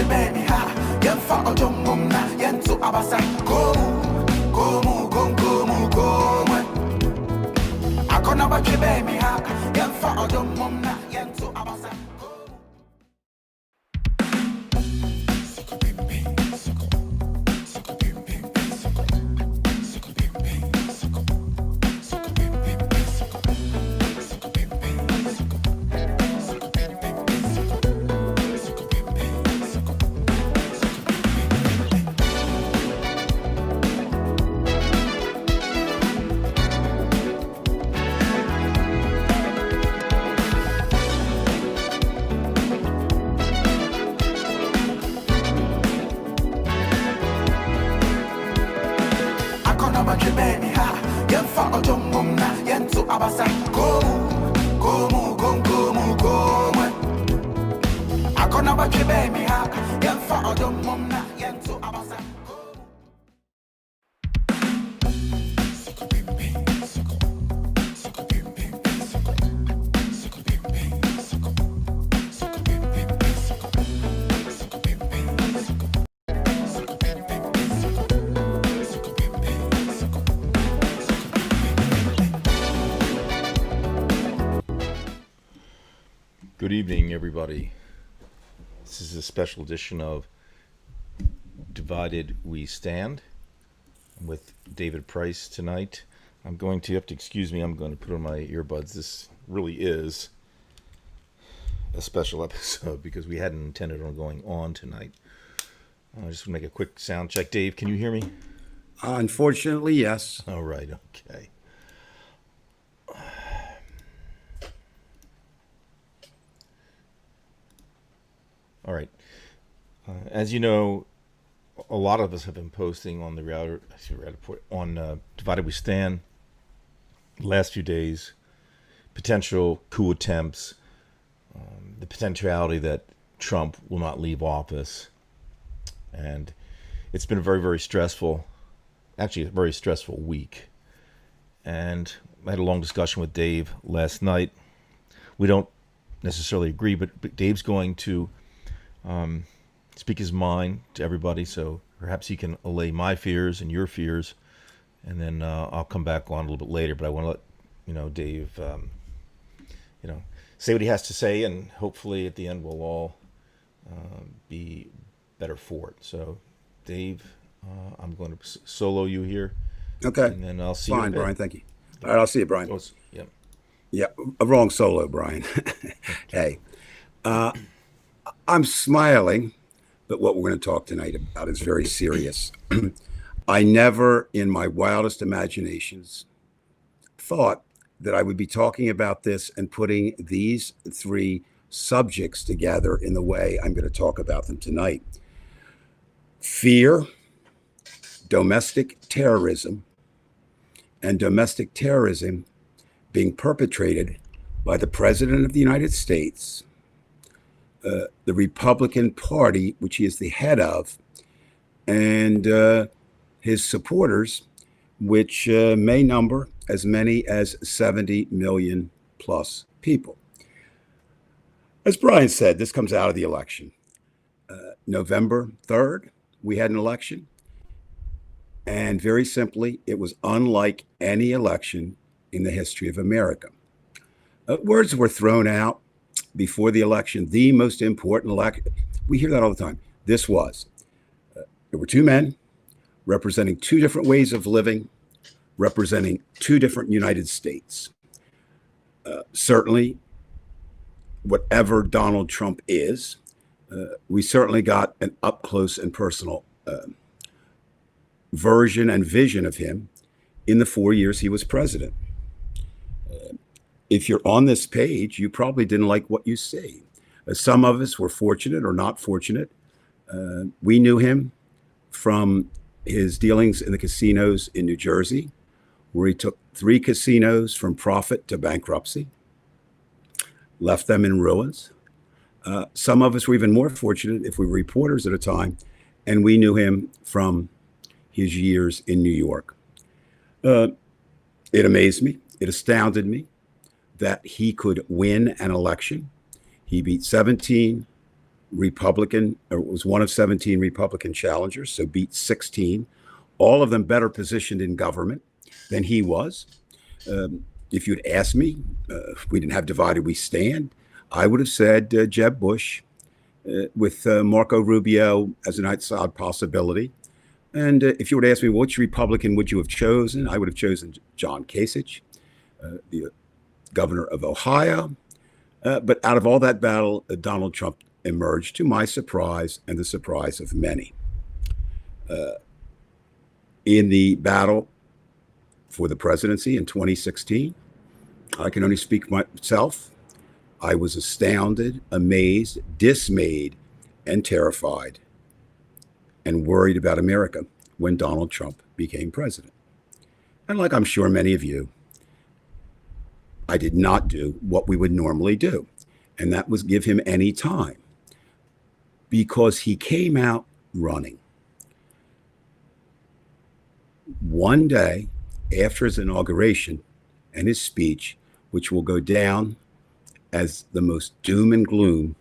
baby ha yen fa otomum na yen to abasa go akona ba baby ha yen fa otomum na yen to abasa baby ha yen fa otomum na yen to abasa go akona ba baby ha yen fa otomum na yen to abasa Good evening, everybody. This is a special edition of Divided We Stand. I'm with David Price tonight. You have to excuse me, I'm going to put on my earbuds. This really is a special episode because we hadn't intended on going on tonight. I just want to make a quick sound check. Dave, can you hear me? Unfortunately, yes. All right, okay. All right. As you know, a lot of us have been posting on the Divided We Stand the last few days, potential coup attempts, the potentiality that Trump will not leave office. And it's been a very, very stressful week. And I had a long discussion with Dave last night. We don't necessarily agree, but Dave's going to speak his mind to everybody, so perhaps he can allay my fears and your fears, and then I'll come back on a little bit later. But I want to let Dave, say what he has to say, and hopefully at the end we'll all be better for it. So, Dave, I'm going to solo you here. Okay. And then I'll see you. Fine, Brian. Thank you. All right, I'll see you, Brian. Yep. Yeah, a wrong solo, Brian. Hey. I'm smiling, but what we're going to talk tonight about is very serious. I never, in my wildest imaginations, thought that I would be talking about this and putting these three subjects together in the way I'm going to talk about them tonight. Fear, domestic terrorism, and domestic terrorism being perpetrated by the President of the United States, the Republican Party, which he is the head of, and his supporters, which may number as many as 70 million plus people. As Brian said, this comes out of the election. November 3rd, we had an election. And very simply, it was unlike any election in the history of America. Words were thrown out before the election, the most important election. We hear that all the time. This was. There were two men representing two different ways of living, representing two different United States. Certainly, whatever Donald Trump is, we certainly got an up close and personal version and vision of him in the 4 years he was president. If you're on this page, you probably didn't like what you see. Some of us were fortunate or not fortunate. We knew him from his dealings in the casinos in New Jersey, where he took 3 casinos from profit to bankruptcy, left them in ruins. Some of us were even more fortunate if we were reporters at a time, and we knew him from his years in New York. It amazed me. It astounded me that he could win an election. He beat 17 Republican, or was one of 17 Republican challengers, so beat 16, all of them better positioned in government than he was. If you'd asked me, if we didn't have Divided We Stand, I would have said Jeb Bush, with Marco Rubio as an outside possibility. And if you would ask me which Republican would you have chosen, I would have chosen John Kasich, the governor of Ohio. But out of all that battle, Donald Trump emerged, to my surprise and the surprise of many. In the battle for the presidency in 2016, I can only speak for myself. I was astounded, amazed, dismayed, and terrified, and worried about America when Donald Trump became president. And like I'm sure many of you, I did not do what we would normally do, and that was give him any time, because he came out running. One day after his inauguration and his speech, which will go down as the most doom and gloom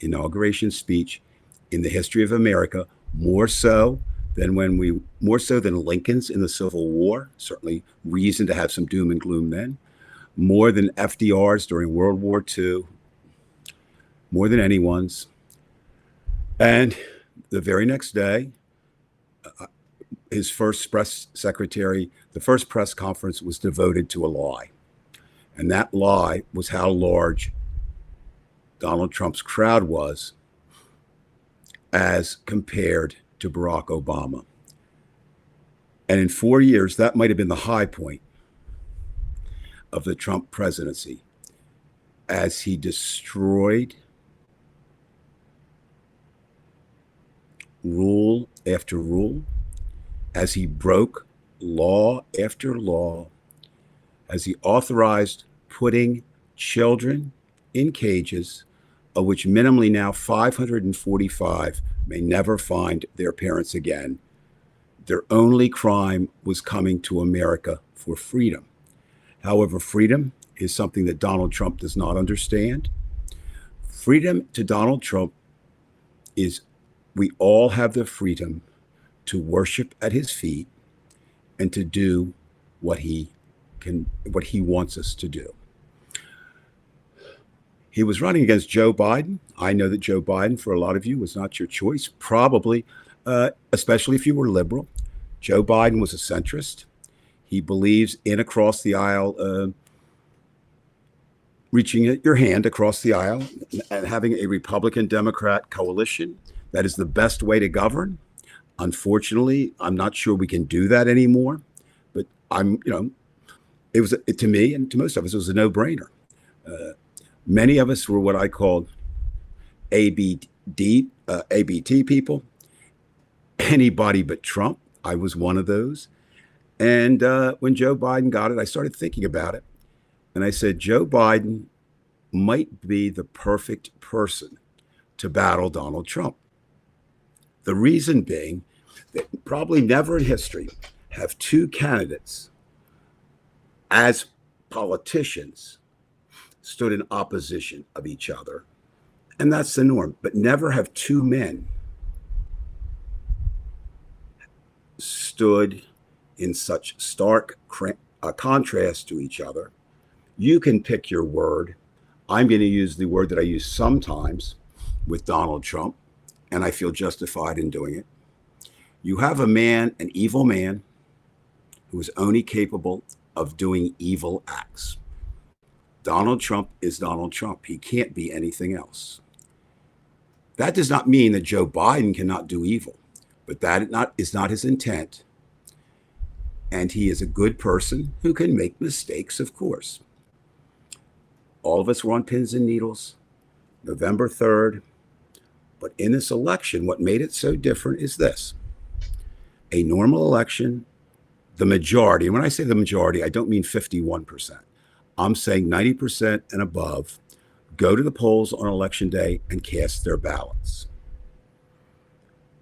inauguration speech in the history of America, more so than Lincoln's in the Civil War, certainly reason to have some doom and gloom then, more than FDR's during World War II, more than anyone's. And the very next day, his first press secretary, the first press conference was devoted to a lie. And that lie was how large Donald Trump's crowd was as compared to Barack Obama. And in 4 years, that might have been the high point of the Trump presidency, as he destroyed rule after rule, as he broke law after law, as he authorized putting children in cages, of which minimally now 545 may never find their parents again. Their only crime was coming to America for freedom. However, freedom is something that Donald Trump does not understand. Freedom to Donald Trump is we all have the freedom to worship at his feet and to do what he wants us to do. He was running against Joe Biden. I know that Joe Biden, for a lot of you, was not your choice, probably, especially if you were liberal. Joe Biden was a centrist. He believes in across the aisle, reaching your hand across the aisle and having a Republican-Democrat coalition. That is the best way to govern. Unfortunately, I'm not sure we can do that anymore. But it was to me and to most of us, it was a no-brainer. Many of us were what I called ABT people. Anybody but Trump. I was one of those. And when Joe Biden got it, I started thinking about it. And I said, Joe Biden might be the perfect person to battle Donald Trump. The reason being that probably never in history have two candidates as politicians stood in opposition of each other. And that's the norm. But never have two men stood in such stark contrast to each other. You can pick your word. I'm going to use the word that I use sometimes with Donald Trump, and I feel justified in doing it. You have a man, an evil man, who is only capable of doing evil acts. Donald Trump is Donald Trump. He can't be anything else. That does not mean that Joe Biden cannot do evil, but that is not his intent. And he is a good person who can make mistakes, of course. All of us were on pins and needles, November 3rd. But in this election, what made it so different is this. A normal election, the majority, and when I say the majority, I don't mean 51%. I'm saying 90% and above go to the polls on election day and cast their ballots.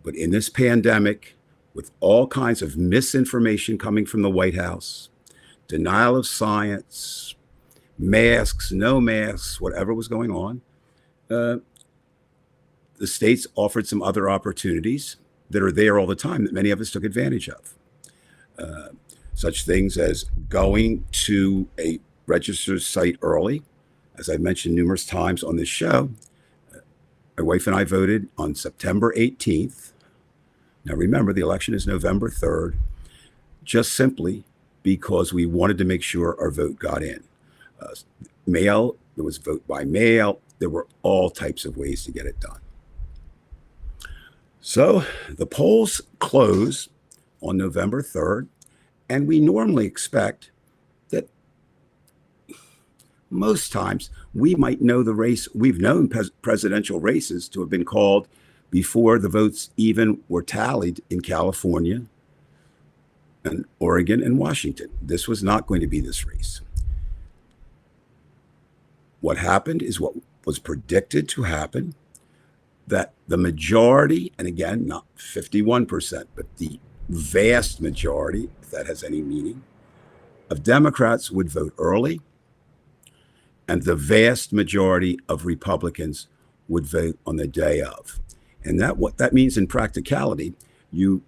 But in this pandemic, with all kinds of misinformation coming from the White House, denial of science, masks, no masks, whatever was going on, the the states offered some other opportunities that are there all the time that many of us took advantage of. Such things as going to a registered site early. As I mentioned numerous times on this show, my wife and I voted on September 18th. Now remember, the election is November 3rd, just simply because we wanted to make sure our vote got in. Mail, there was vote by mail. There were all types of ways to get it done. So the polls close on November 3rd, and we normally expect that most times we might know the race. We've known presidential races to have been called before the votes even were tallied in California and Oregon and Washington. This was not going to be this race. What happened is what was predicted to happen, that the majority, and again, not 51%, but the vast majority, if that has any meaning, of Democrats would vote early, and the vast majority of Republicans would vote on the day of. And that what that means in practicality,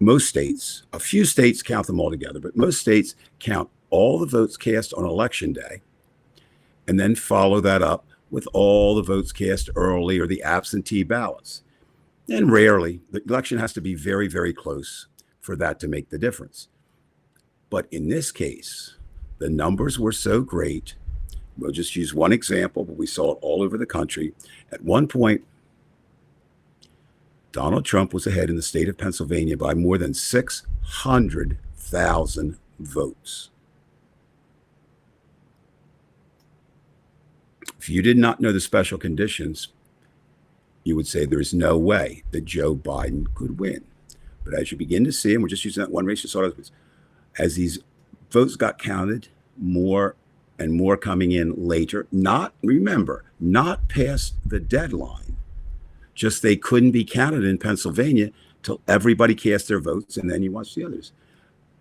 most states, a few states count them all together, but most states count all the votes cast on election day and then follow that up with all the votes cast early or the absentee ballots. And rarely, the election has to be very, very close for that to make the difference. But in this case, the numbers were so great. We'll just use one example, but we saw it all over the country. At one point, Donald Trump was ahead in the state of Pennsylvania by more than 600,000 votes. If you did not know the special conditions, you would say there is no way that Joe Biden could win. But as you begin to see, and we're just using that one race, as these votes got counted, more and more coming in later, not past the deadline, just they couldn't be counted in Pennsylvania till everybody cast their votes, and then you watch the others.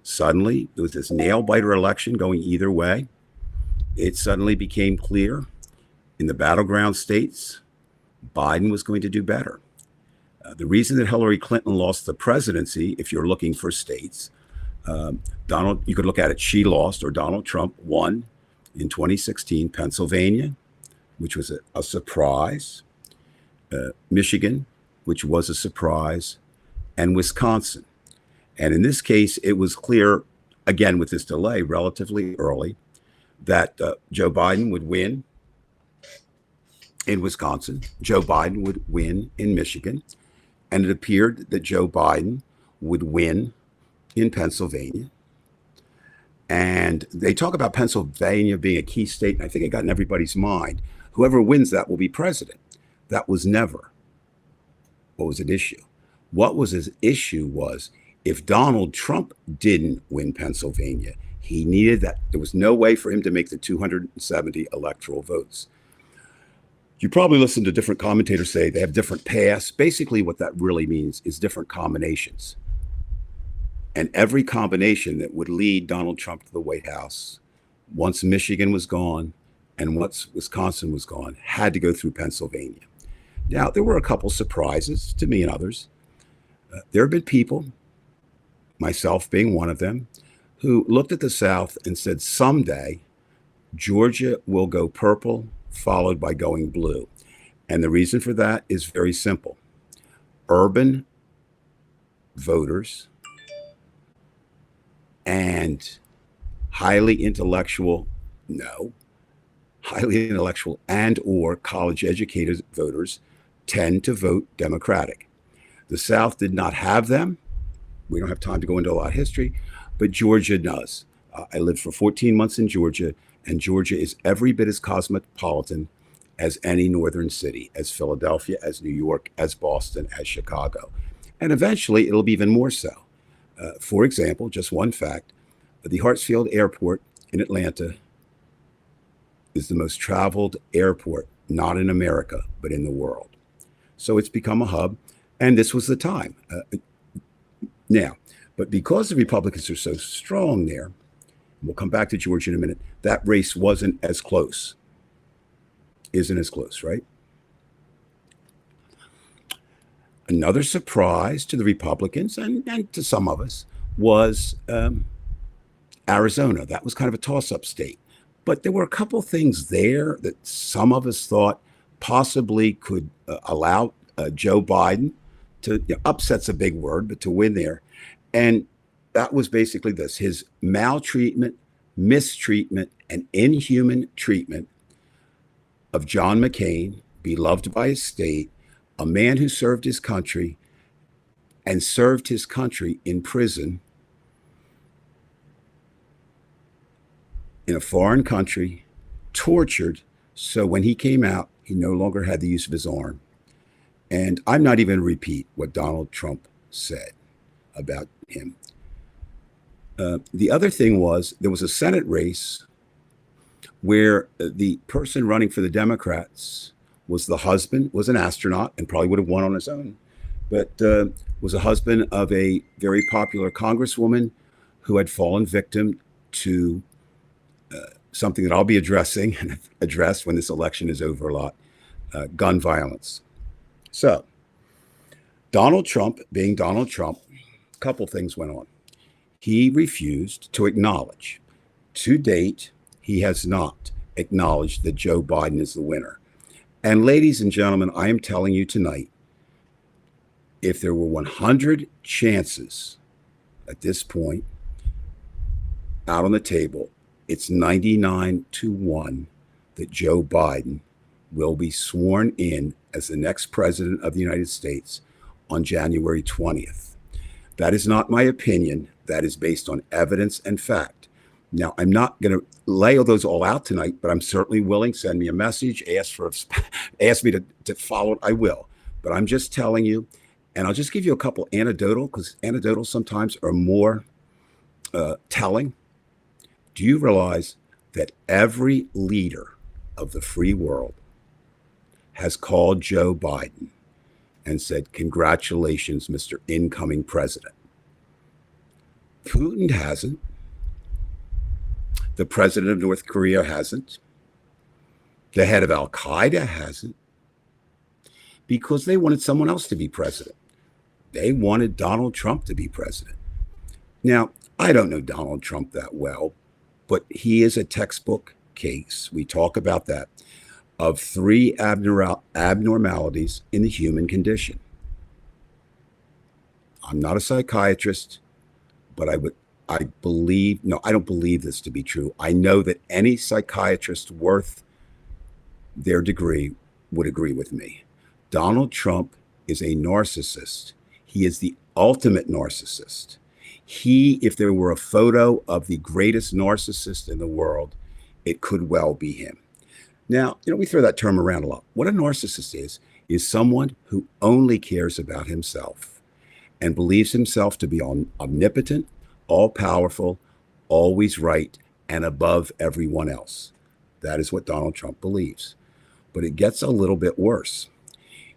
Suddenly, there was this nail-biter election going either way. It suddenly became clear in the battleground states, Biden was going to do better. The reason that Hillary Clinton lost the presidency, if you're looking for states, you could look at it, she lost, or Donald Trump won in 2016, Pennsylvania, which was a surprise, Michigan, which was a surprise, and Wisconsin. And in this case, it was clear, again, with this delay relatively early, that Joe Biden would win in Wisconsin, Joe Biden would win in Michigan, and it appeared that Joe Biden would win in Pennsylvania. And they talk about Pennsylvania being a key state, and I think it got in everybody's mind. Whoever wins that will be president. That was never what was at issue. What was his issue was if Donald Trump didn't win Pennsylvania, he needed that. There was no way for him to make the 270 electoral votes. You probably listen to different commentators say they have different paths. Basically, what that really means is different combinations. And every combination that would lead Donald Trump to the White House, once Michigan was gone and once Wisconsin was gone, had to go through Pennsylvania. Now, there were a couple surprises to me and others. There have been people, myself being one of them, who looked at the South and said, someday Georgia will go purple, followed by going blue. And the reason for that is very simple. Urban voters and highly intellectual and or college educated voters tend to vote Democratic. The South did not have them. We don't have time to go into a lot of history, but Georgia does. I lived for 14 months in Georgia, and Georgia is every bit as cosmopolitan as any northern city, as Philadelphia, as New York, as Boston, as Chicago. And eventually it'll be even more so. For example, just one fact, the Hartsfield Airport in Atlanta is the most traveled airport, not in America, but in the world. So it's become a hub, and this was the time. Now, but because the Republicans are so strong there, we'll come back to Georgia in a minute, that race wasn't as close. Isn't as close, right? Another surprise to the Republicans and to some of us was Arizona. That was kind of a toss-up state. But there were a couple things there that some of us thought possibly could allow Joe Biden to, upset's a big word, but to win there. And that was basically this: his maltreatment, mistreatment, and inhuman treatment of John McCain, beloved by his state, a man who served his country and served his country in prison in a foreign country, tortured, so when he came out, he no longer had the use of his arm. And I'm not even going to repeat what Donald Trump said about him. The other thing was, there was a Senate race where the person running for the Democrats was the husband, was an astronaut, and probably would have won on his own, but was a husband of a very popular congresswoman who had fallen victim to something that I'll be addressing and address when this election is over a lot, gun violence. So Donald Trump, being Donald Trump, a couple things went on. He refused to acknowledge. To date, he has not acknowledged that Joe Biden is the winner. And ladies and gentlemen, I am telling you tonight, if there were 100 chances at this point out on the table, it's 99-1 that Joe Biden will be sworn in as the next president of the United States on January 20th. That is not my opinion. That is based on evidence and fact. Now, I'm not going to lay all those all out tonight, but I'm certainly willing. Send me a message, ask me to follow it. I will. But I'm just telling you, and I'll just give you a couple anecdotal, because anecdotal sometimes are more telling. Do you realize that every leader of the free world has called Joe Biden and said, "Congratulations, Mr. Incoming President"? Putin hasn't. The president of North Korea hasn't. The head of Al Qaeda hasn't. Because they wanted someone else to be president. They wanted Donald Trump to be president. Now, I don't know Donald Trump that well, but he is a textbook case. We talk about that, of three abnormalities in the human condition. I'm not a psychiatrist, but I don't believe this to be true. I know that any psychiatrist worth their degree would agree with me. Donald Trump is a narcissist. He is the ultimate narcissist. If there were a photo of the greatest narcissist in the world, it could well be him. Now, we throw that term around a lot. What a narcissist is someone who only cares about himself and believes himself to be omnipotent, all-powerful, always right, and above everyone else. That is what Donald Trump believes. But it gets a little bit worse.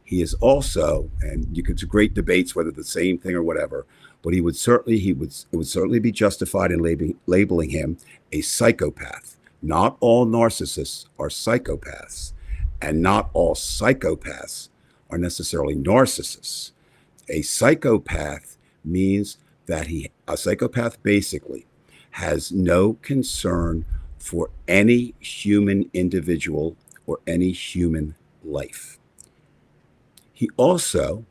He is also, and you could great debates whether the same thing or whatever, but it would certainly be justified in labeling him a psychopath. Not all narcissists are psychopaths, and not all psychopaths are necessarily narcissists. A psychopath means that a psychopath basically has no concern for any human individual or any human life. He also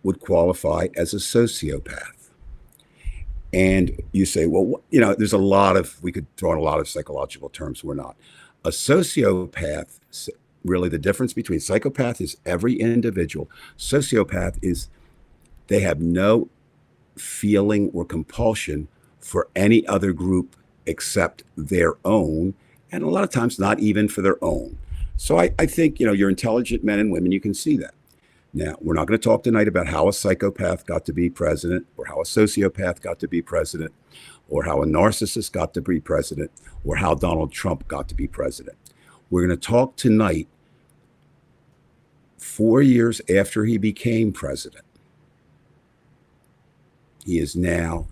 would qualify as a sociopath. And you say, well, there's we could throw in a lot of psychological terms. We're not. A sociopath, really the difference between psychopath is every individual. Sociopath is they have no feeling or compulsion for any other group except their own, and a lot of times not even for their own. So I think, you're intelligent men and women, you can see that. Now, we're not going to talk tonight about how a psychopath got to be president, or how a sociopath got to be president, or how a narcissist got to be president, or how Donald Trump got to be president. We're going to talk tonight 4 years after he became president. He is now,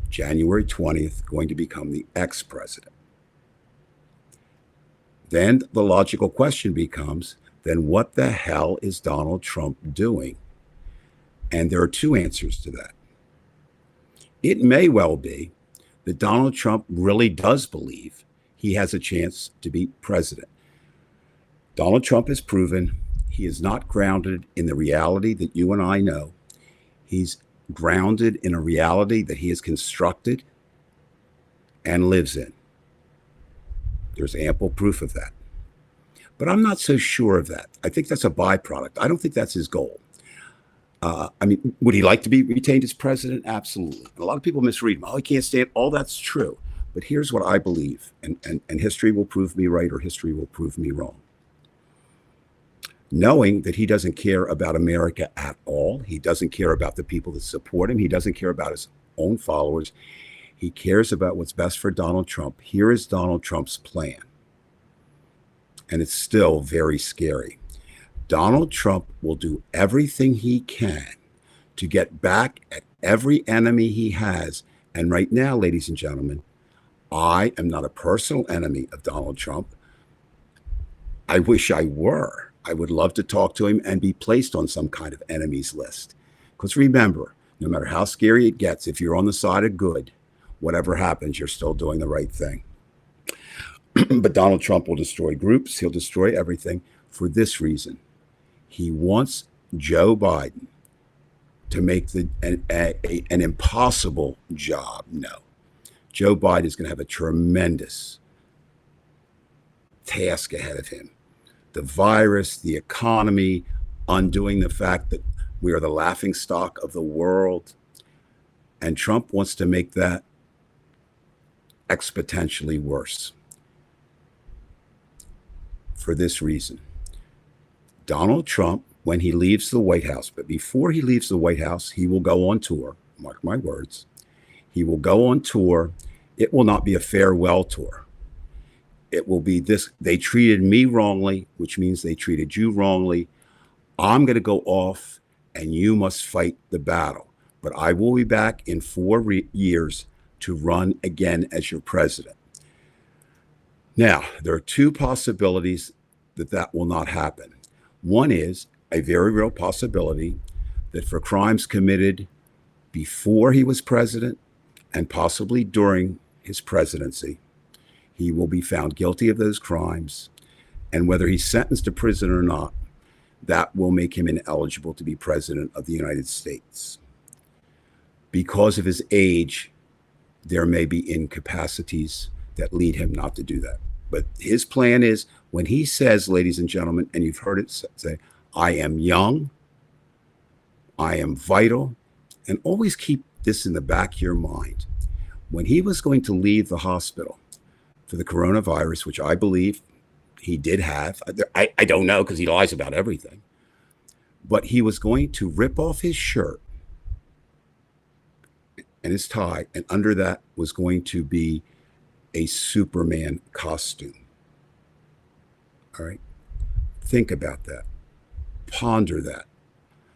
January 20th, going to become the ex-president. Then the logical question becomes, then what the hell is Donald Trump doing And there are two answers to that. It may well be that Donald Trump really does believe he has a chance to be president. Donald Trump has proven he is not grounded in the reality that you and I know. He's grounded in a reality that he has constructed and lives in. There's ample proof of that. But I'm not so sure of that. I think that's a byproduct. I don't think that's his goal. Would he like to be retained as president? Absolutely. And a lot of people misread him. Oh, he can't stand. All that's true. But here's what I believe, and history will prove me right or history will prove me wrong. Knowing that he doesn't care about America at all, he doesn't care about the people that support him, he doesn't care about his own followers, he cares about what's best for Donald Trump. Here is Donald Trump's plan. And it's still very scary. Donald Trump will do everything he can to get back at every enemy he has. And right now, ladies and gentlemen, I am not a personal enemy of Donald Trump. I wish I were. I would love to talk to him and be placed on some kind of enemies list. Because remember, no matter how scary it gets, if you're on the side of good, whatever happens, you're still doing the right thing. But Donald Trump will destroy groups. He'll destroy everything for this reason. He wants Joe Biden to make an impossible job. No. Joe Biden is going to have a tremendous task ahead of him. The virus, the economy, undoing the fact that we are the laughingstock of the world. And Trump wants to make that exponentially worse. For this reason, Donald Trump, when he leaves the White House, but before he leaves the White House, he will go on tour. Mark my words. He will go on tour. It will not be a farewell tour. It will be this: they treated me wrongly, which means they treated you wrongly. I'm going to go off and you must fight the battle. But I will be back in 4 years to run again as your president. Now, there are two possibilities that will not happen. One is a very real possibility that for crimes committed before he was president and possibly during his presidency, he will be found guilty of those crimes. And whether he's sentenced to prison or not, that will make him ineligible to be president of the United States. Because of his age, there may be incapacities that lead him not to do that. But his plan is, when he says, ladies and gentlemen, and you've heard it say, I am young, I am vital, and always keep this in the back of your mind. When he was going to leave the hospital for the coronavirus, which I believe he did have, I don't know because he lies about everything, but he was going to rip off his shirt and his tie, and under that was going to be a Superman costume. All right. Think about that. Ponder that.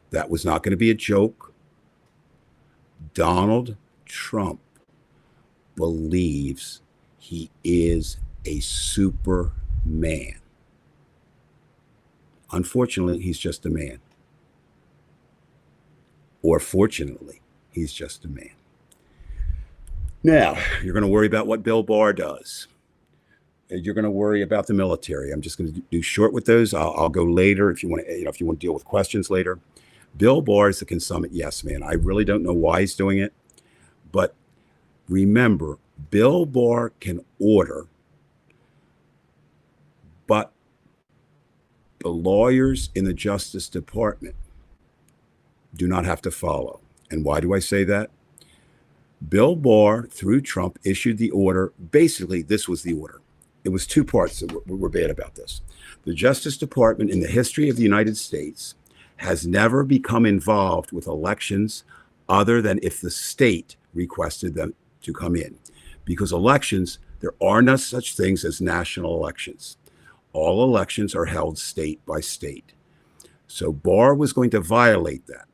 That was not going to be a joke. Donald Trump believes he is a Superman. Unfortunately, he's just a man. Or fortunately, he's just a man. Now, you're going to worry about what Bill Barr does. You're going to worry about the military. I'm just going to do short with those. I'll go later if you want to, if you want to deal with questions later. Bill Barr is the consummate yes man. I really don't know why he's doing it, but remember, Bill Barr can order, but the lawyers in the Justice Department do not have to follow. And why do I say that? Bill Barr, through Trump, issued the order. Basically, this was the order. It was two parts that were bad about this. The Justice Department in the history of the United States has never become involved with elections other than if the state requested them to come in. Because elections, there are no such things as national elections. All elections are held state by state. So Barr was going to violate that.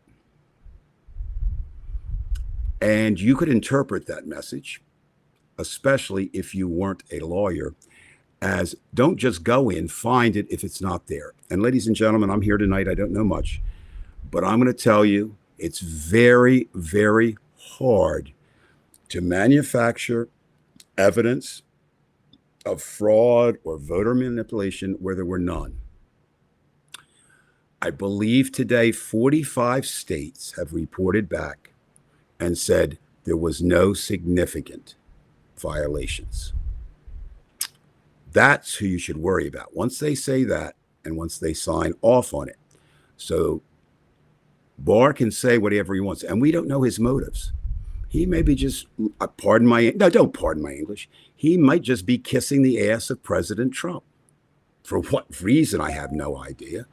And you could interpret that message, especially if you weren't a lawyer, as don't just go in, find it if it's not there. And ladies and gentlemen, I'm here tonight. I don't know much, but I'm going to tell you It's very, very hard to manufacture evidence of fraud or voter manipulation where there were none. I believe today 45 states have reported back and said there was no significant violations. That's who you should worry about once they say that and once they sign off on it. So Barr can say whatever he wants, and we don't know his motives. He may be just, don't pardon my English. He might just be kissing the ass of President Trump. For what reason, I have no idea.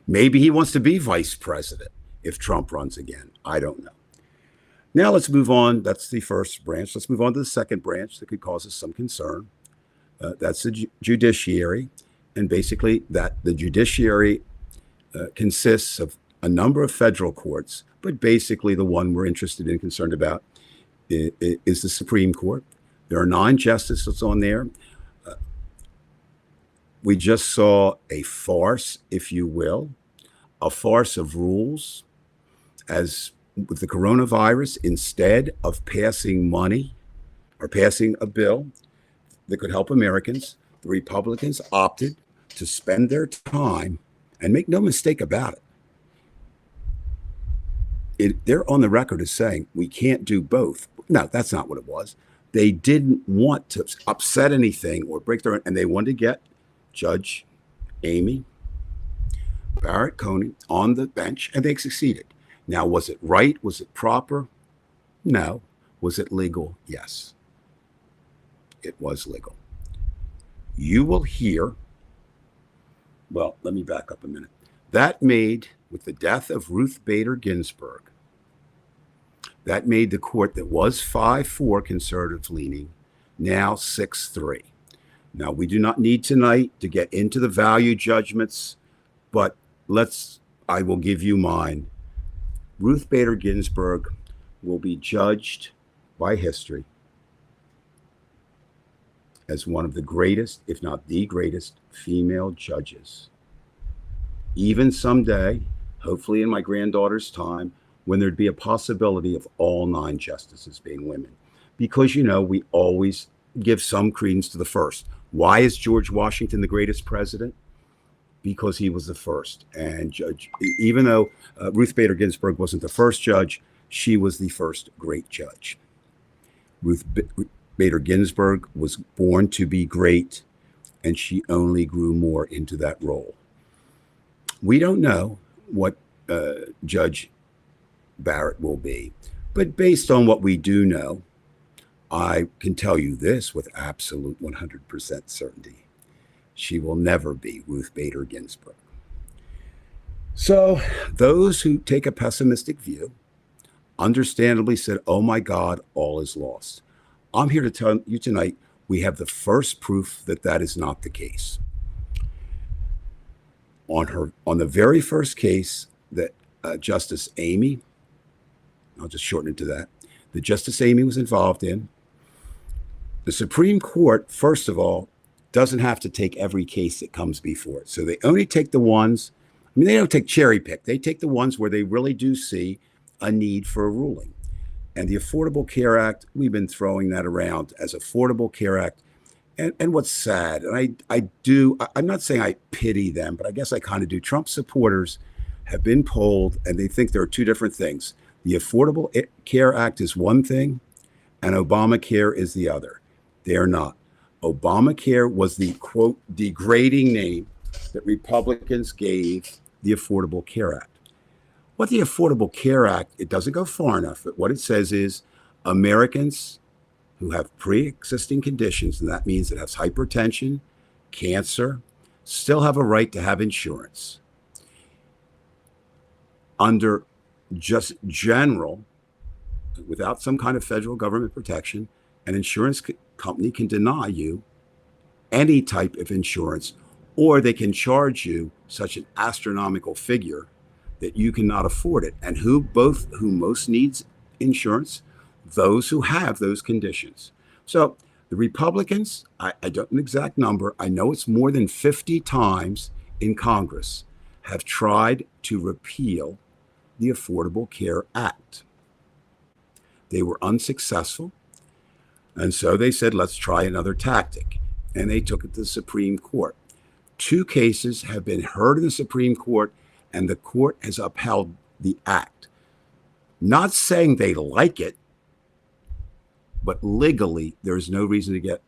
Maybe he wants to be vice president if Trump runs again. I don't know. Now let's move on. That's the first branch. Let's move on to the second branch that could cause us some concern. That's the judiciary. And basically that the judiciary consists of a number of federal courts, but basically the one we're interested in, concerned about, is the Supreme Court. There are 9 justices on there. We just saw a farce, if you will, a farce of rules. As with the coronavirus, instead of passing money or passing a bill that could help Americans, the Republicans opted to spend their time, and make no mistake about it, they're on the record as saying we can't do both. No, that's not what it was. They didn't want to upset anything or break their own, and they wanted to get Judge Amy Barrett Coney on the bench, and they succeeded. Now, was it right? Was it proper? No. Was it legal? Yes. It was legal. You will hear, well, let me back up a minute. That made, with the death of Ruth Bader Ginsburg, that made the court that was 5-4 conservative leaning now 6-3. Now, we do not need tonight to get into the value judgments, but I will give you mine. Ruth Bader Ginsburg will be judged by history as one of the greatest, if not the greatest, female judges. Even someday, hopefully in my granddaughter's time, when there'd be a possibility of all 9 justices being women. Because, we always give some credence to the first. Why is George Washington the greatest president? Because he was the first. And even though Ruth Bader Ginsburg wasn't the first judge, she was the first great judge. Ruth Bader Ginsburg was born to be great, and she only grew more into that role. We don't know what Judge Barrett will be, but based on what we do know, I can tell you this with absolute 100% certainty. She will never be Ruth Bader Ginsburg. So those who take a pessimistic view understandably said, oh my God, all is lost. I'm here to tell you tonight, we have the first proof that that is not the case. On the very first case that Justice Amy, I'll just shorten it to that Justice Amy was involved in, the Supreme Court, first of all, doesn't have to take every case that comes before it. So they only take the ones, they don't take cherry pick. They take the ones where they really do see a need for a ruling. And the Affordable Care Act, we've been throwing that around as Affordable Care Act. And what's sad, and I'm not saying I pity them, but I guess I kind of do. Trump supporters have been polled, and they think there are 2 different things. The Affordable Care Act is one thing, and Obamacare is the other. They are not. Obamacare was the, quote, degrading name that Republicans gave the Affordable Care Act. What the Affordable Care Act, it doesn't go far enough, but what it says is Americans who have pre-existing conditions, and that means it has hypertension, cancer, still have a right to have insurance. Under just general, without some kind of federal government protection, an insurance company can deny you any type of insurance, or they can charge you such an astronomical figure that you cannot afford it. And who most needs insurance? Those who have those conditions. So the Republicans, I don't know the exact number, I know it's more than 50 times in Congress, have tried to repeal the Affordable Care Act. They were unsuccessful, and so they said, let's try another tactic. And they took it to the Supreme Court. 2 cases have been heard in the Supreme Court, and the court has upheld the act. Not saying they like it, but legally, there's no reason to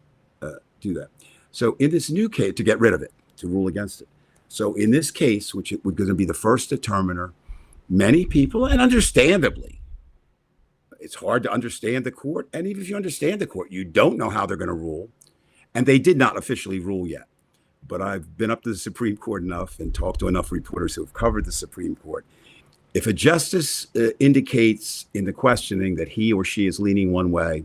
do that. So in this new case, to get rid of it, to rule against it. So in this case, which was going to be the first determiner, many people, and understandably, it's hard to understand the court. And even if you understand the court, you don't know how they're going to rule. And they did not officially rule yet. But I've been up to the Supreme Court enough and talked to enough reporters who have covered the Supreme Court. If a justice indicates in the questioning that he or she is leaning one way,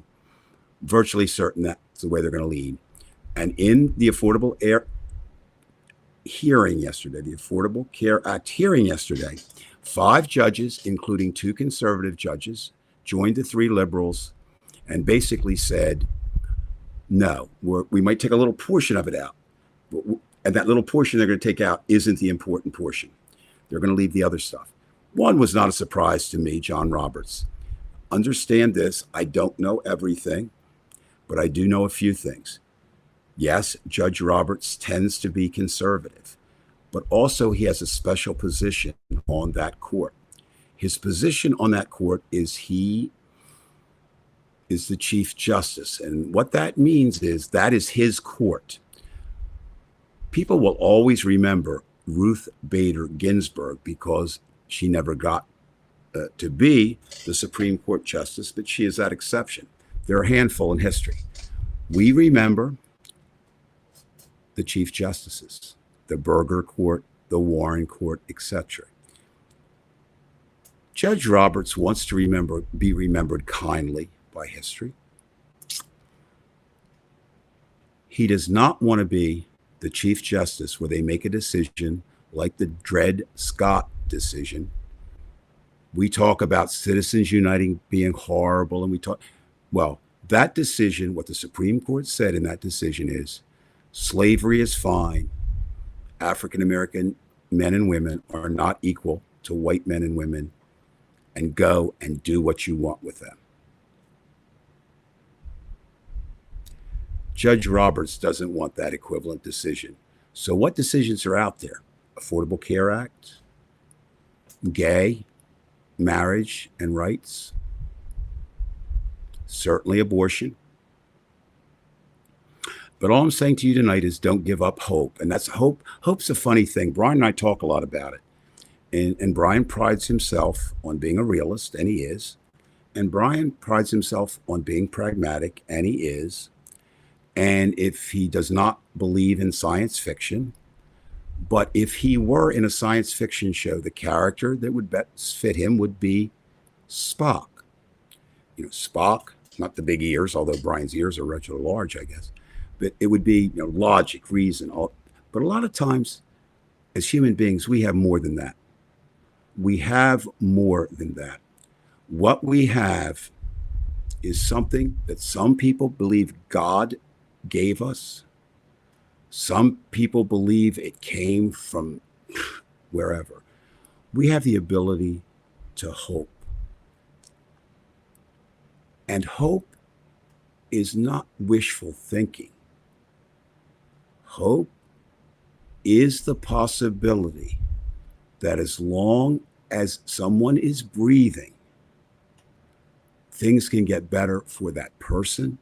virtually certain that's the way they're going to lean. And in the Affordable Care hearing yesterday, the Affordable Care Act hearing yesterday, 5 judges, including 2 conservative judges, joined the 3 liberals and basically said, no, we might take a little portion of it out. And that little portion they're going to take out isn't the important portion. They're going to leave the other stuff. One was not a surprise to me, John Roberts. Understand this, I don't know everything, but I do know a few things. Yes, Judge Roberts tends to be conservative, but also he has a special position on that court. His position on that court is he is the Chief Justice. And what that means is that is his court. People will always remember Ruth Bader Ginsburg because she never got to be the Supreme Court Justice, but she is that exception. There are a handful in history. We remember the Chief Justices, the Burger Court, the Warren Court, etc. Judge Roberts wants to be remembered kindly by history. He does not want to be the Chief Justice where they make a decision like the Dred Scott decision. We talk about Citizens Uniting being horrible, and well, that decision, what the Supreme Court said in that decision is, slavery is fine. African American men and women are not equal to white men and women, and go and do what you want with them. Judge Roberts doesn't want that equivalent decision. So what decisions are out there? Affordable Care Act, gay marriage and rights, certainly abortion. But all I'm saying to you tonight is don't give up hope. And that's hope. Hope's a funny thing. Brian and I talk a lot about it. And Brian prides himself on being a realist, and he is. And Brian prides himself on being pragmatic, and he is. And if he does not believe in science fiction, but if he were in a science fiction show, the character that would best fit him would be Spock. You know, Spock, not the big ears, although Brian's ears are rather large, I guess. But it would be, you know, logic, reason. But a lot of times, as human beings, we have more than that. We have more than that. What we have is something that some people believe God gave us. Some people believe it came from wherever. We have the ability to hope. And hope is not wishful thinking. Hope is the possibility that as long as someone is breathing, things can get better for that person,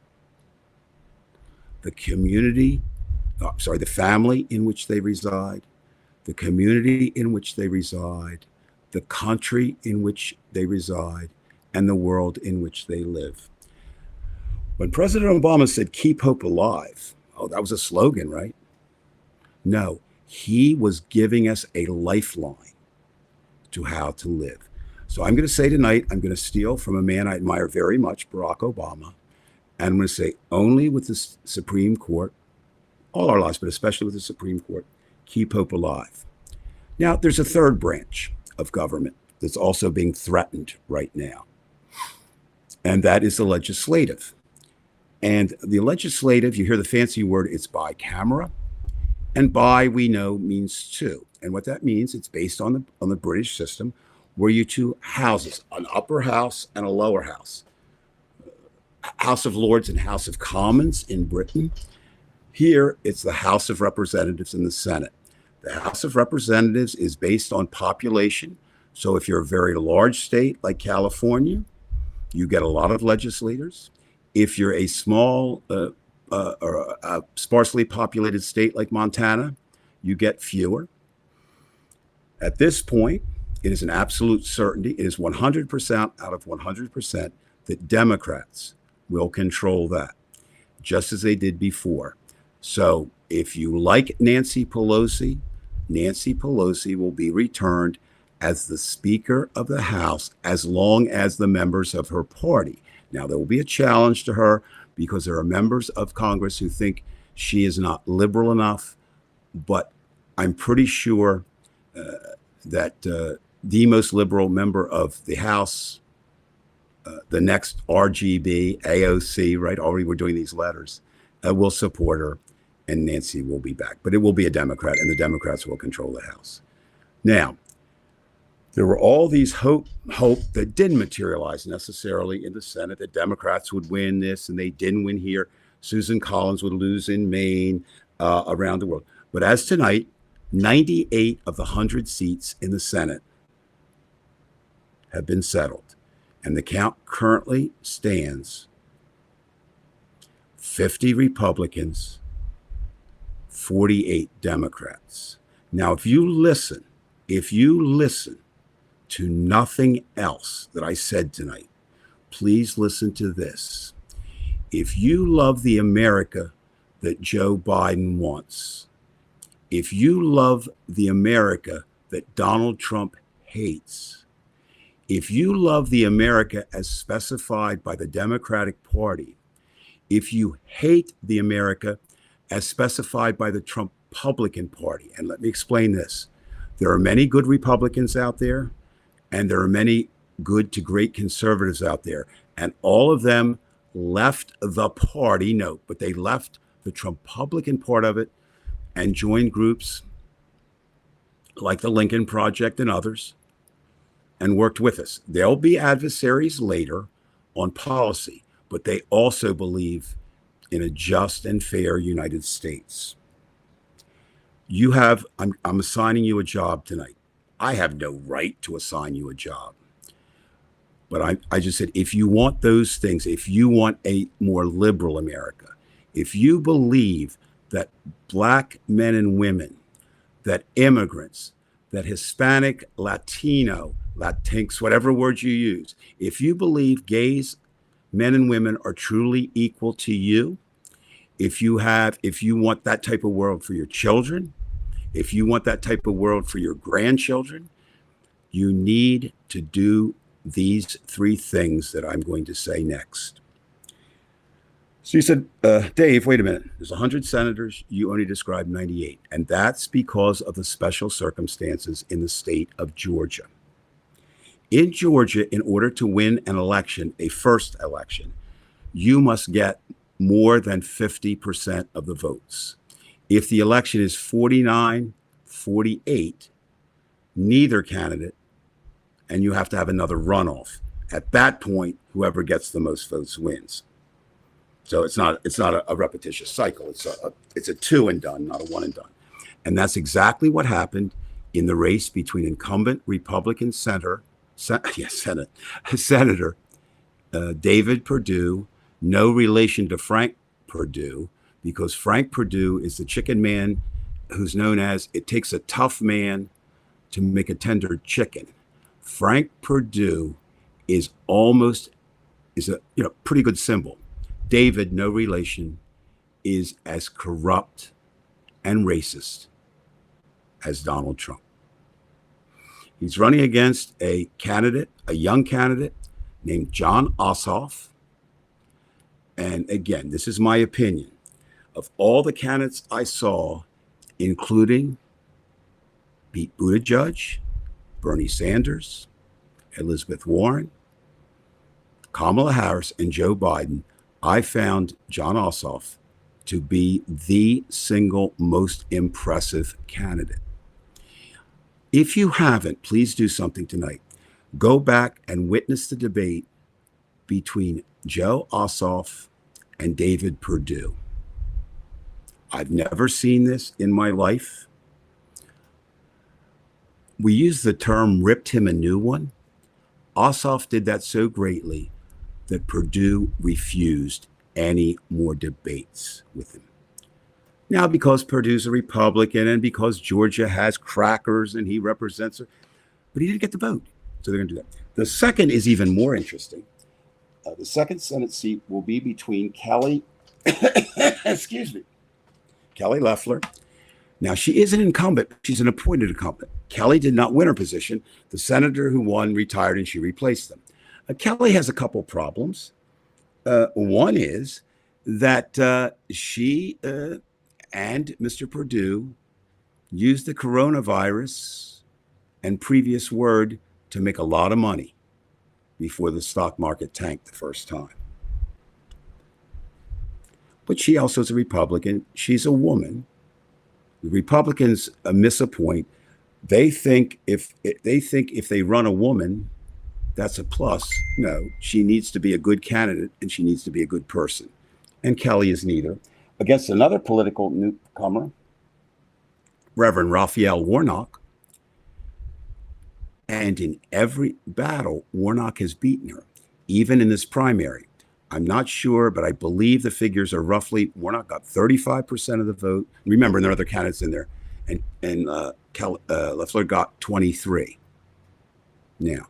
the community, the family in which they reside, the community in which they reside, the country in which they reside, and the world in which they live. When President Obama said, keep hope alive, oh, that was a slogan, right? No, he was giving us a lifeline to how to live. So I'm going to say tonight, I'm going to steal from a man I admire very much, Barack Obama, and I'm going to say only with the Supreme Court, all our lives, but especially with the Supreme Court, keep hope alive. Now, there's a third branch of government that's also being threatened right now, and that is the legislative. And the legislative, you hear the fancy word, it's bicameral. And bi, we know, means two. And what that means, it's based on the British system. were you two houses, an upper house and a lower house. House of Lords and House of Commons in Britain. Here, it's the House of Representatives in the Senate. The House of Representatives is based on population. So if you're a very large state like California, you get a lot of legislators. If you're a small or a sparsely populated state like Montana, you get fewer. At this point, it is an absolute certainty. It is 100% out of 100% that Democrats will control that, just as they did before. So if you like Nancy Pelosi will be returned as the Speaker of the House as long as the members of her party. Now, there will be a challenge to her because there are members of Congress who think she is not liberal enough, but I'm pretty sure that the most liberal member of the House, the next RGB, AOC, right? Already we're doing these letters, will support her, and Nancy will be back. But it will be a Democrat, and the Democrats will control the House. Now, there were all these hope that didn't materialize necessarily in the Senate, that Democrats would win this, and they didn't win here. Susan Collins would lose in Maine, around the world. But as tonight, 98 of the 100 seats in the Senate have been settled. And the count currently stands 50 Republicans, 48 Democrats. Now, if you listen to nothing else that I said tonight, please listen to this. If you love the America that Joe Biden wants, if you love the America that Donald Trump hates, if you love the America as specified by the Democratic Party, if you hate the America as specified by the Trump-Republican Party, and let me explain this. There are many good Republicans out there, and there are many good to great conservatives out there, and all of them left the party, no, but they left the Trump-Republican part of it and joined groups like the Lincoln Project and others and worked with us. They'll be adversaries later on policy, but they also believe in a just and fair United States. I'm assigning you a job tonight. I have no right to assign you a job. But I just said, if you want those things, if you want a more liberal America, if you believe that Black men and women, that immigrants, that Hispanic, Latino, Latinx, whatever word you use, if you believe gays, men and women are truly equal to you, if you want that type of world for your children, if you want that type of world for your grandchildren, you need to do these three things that I'm going to say next. So you said, Dave, wait a minute. There's 100 senators. You only described 98. And that's because of the special circumstances in the state of Georgia. In Georgia, in order to win an election, a first election, you must get more than 50% of the votes. If the election is 49-48, neither candidate, and you have to have another runoff. At that point, whoever gets the most votes wins. So it's not a repetitious cycle. It's a two and done, not a one and done. And that's exactly what happened in the race between incumbent Republican Senator David Perdue, no relation to Frank Perdue, because Frank Perdue is the chicken man who's known as, it takes a tough man to make a tender chicken. Frank Perdue is a pretty good symbol. David, no relation, is as corrupt and racist as Donald Trump. He's running against a young candidate named Jon Ossoff. And again, this is my opinion. Of all the candidates I saw, including Pete Buttigieg, Bernie Sanders, Elizabeth Warren, Kamala Harris, and Joe Biden, I found Jon Ossoff to be the single most impressive candidate. If you haven't, please do something tonight. Go back and witness the debate between Joe Ossoff and David Perdue. I've never seen this in my life. We use the term ripped him a new one. Ossoff did that so greatly that Perdue refused any more debates with him. Now, because Perdue's a Republican and because Georgia has crackers and he represents her, but he didn't get the vote. So they're going to do that. The second is even more interesting. The second Senate seat will be between Kelly, excuse me, Kelly Loeffler. Now, she is an incumbent. She's an appointed incumbent. Kelly did not win her position. The senator who won retired and she replaced them. Kelly has a couple problems. One is that she and Mr. Perdue used the coronavirus and previous word to make a lot of money before the stock market tanked the first time. But she also is a Republican. She's a woman. The Republicans miss a point. They think if they run a woman, that's a plus. No, she needs to be a good candidate and she needs to be a good person. And Kelly is neither. Against another political newcomer, Reverend Raphael Warnock. And in every battle, Warnock has beaten her, even in this primary. I'm not sure, but I believe the figures are roughly, Warnock got 35% of the vote. Remember, there are other candidates in there. And Loeffler got 23. Now,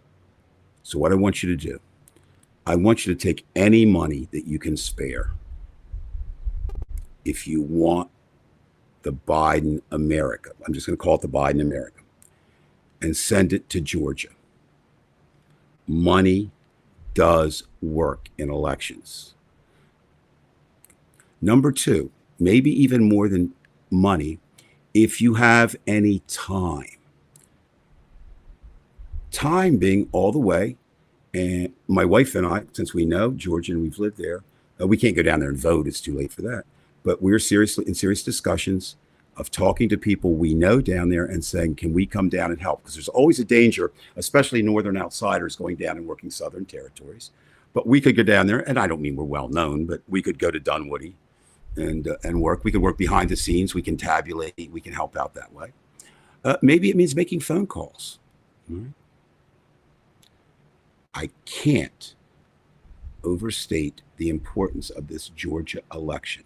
so what I want you to do, I want you to take any money that you can spare if you want the Biden America. I'm just going to call it the Biden America. And send it to Georgia. Money does work in elections. Number two, maybe even more than money, if you have any time. Time being all the way, and my wife and I, since we know Georgia and we've lived there, we can't go down there and vote. It's too late for that. But we're in serious discussions of talking to people we know down there and saying, can we come down and help? Because there's always a danger, especially northern outsiders going down and working southern territories. But we could go down there, and I don't mean we're well known, but we could go to Dunwoody and work. We could work behind the scenes. We can tabulate. We can help out that way. Maybe it means making phone calls. Right? I can't overstate the importance of this Georgia election.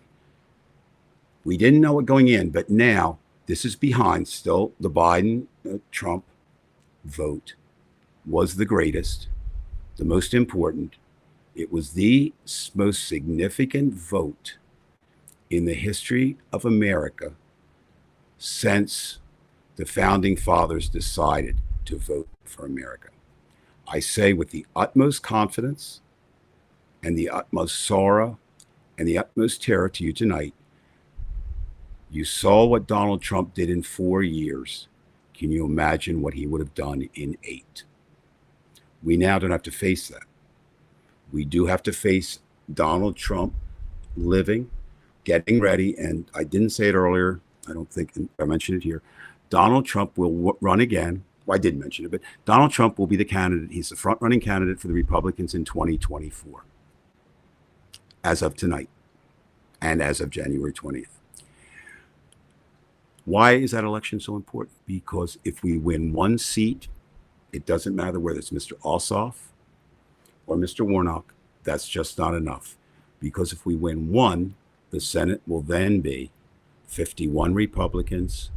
We didn't know it going in, but now this is behind still. The Biden-Trump vote was the greatest, the most important. It was the most significant vote in the history of America since the founding fathers decided to vote for America. I say with the utmost confidence and the utmost sorrow and the utmost terror to you tonight, you saw what Donald Trump did in 4 years. Can you imagine what he would have done in 8? We now don't have to face that. We do have to face Donald Trump living, getting ready, and I didn't say it earlier. I don't think I mentioned it here. Donald Trump will run again. Well, I did mention it, but Donald Trump will be the candidate. He's the front-running candidate for the Republicans in 2024, as of tonight and as of January 20th. Why is that election so important? Because if we win one seat, it doesn't matter whether it's Mr. Ossoff or Mr. Warnock. That's just not enough. Because if we win one, the Senate will then be 51 Republicans,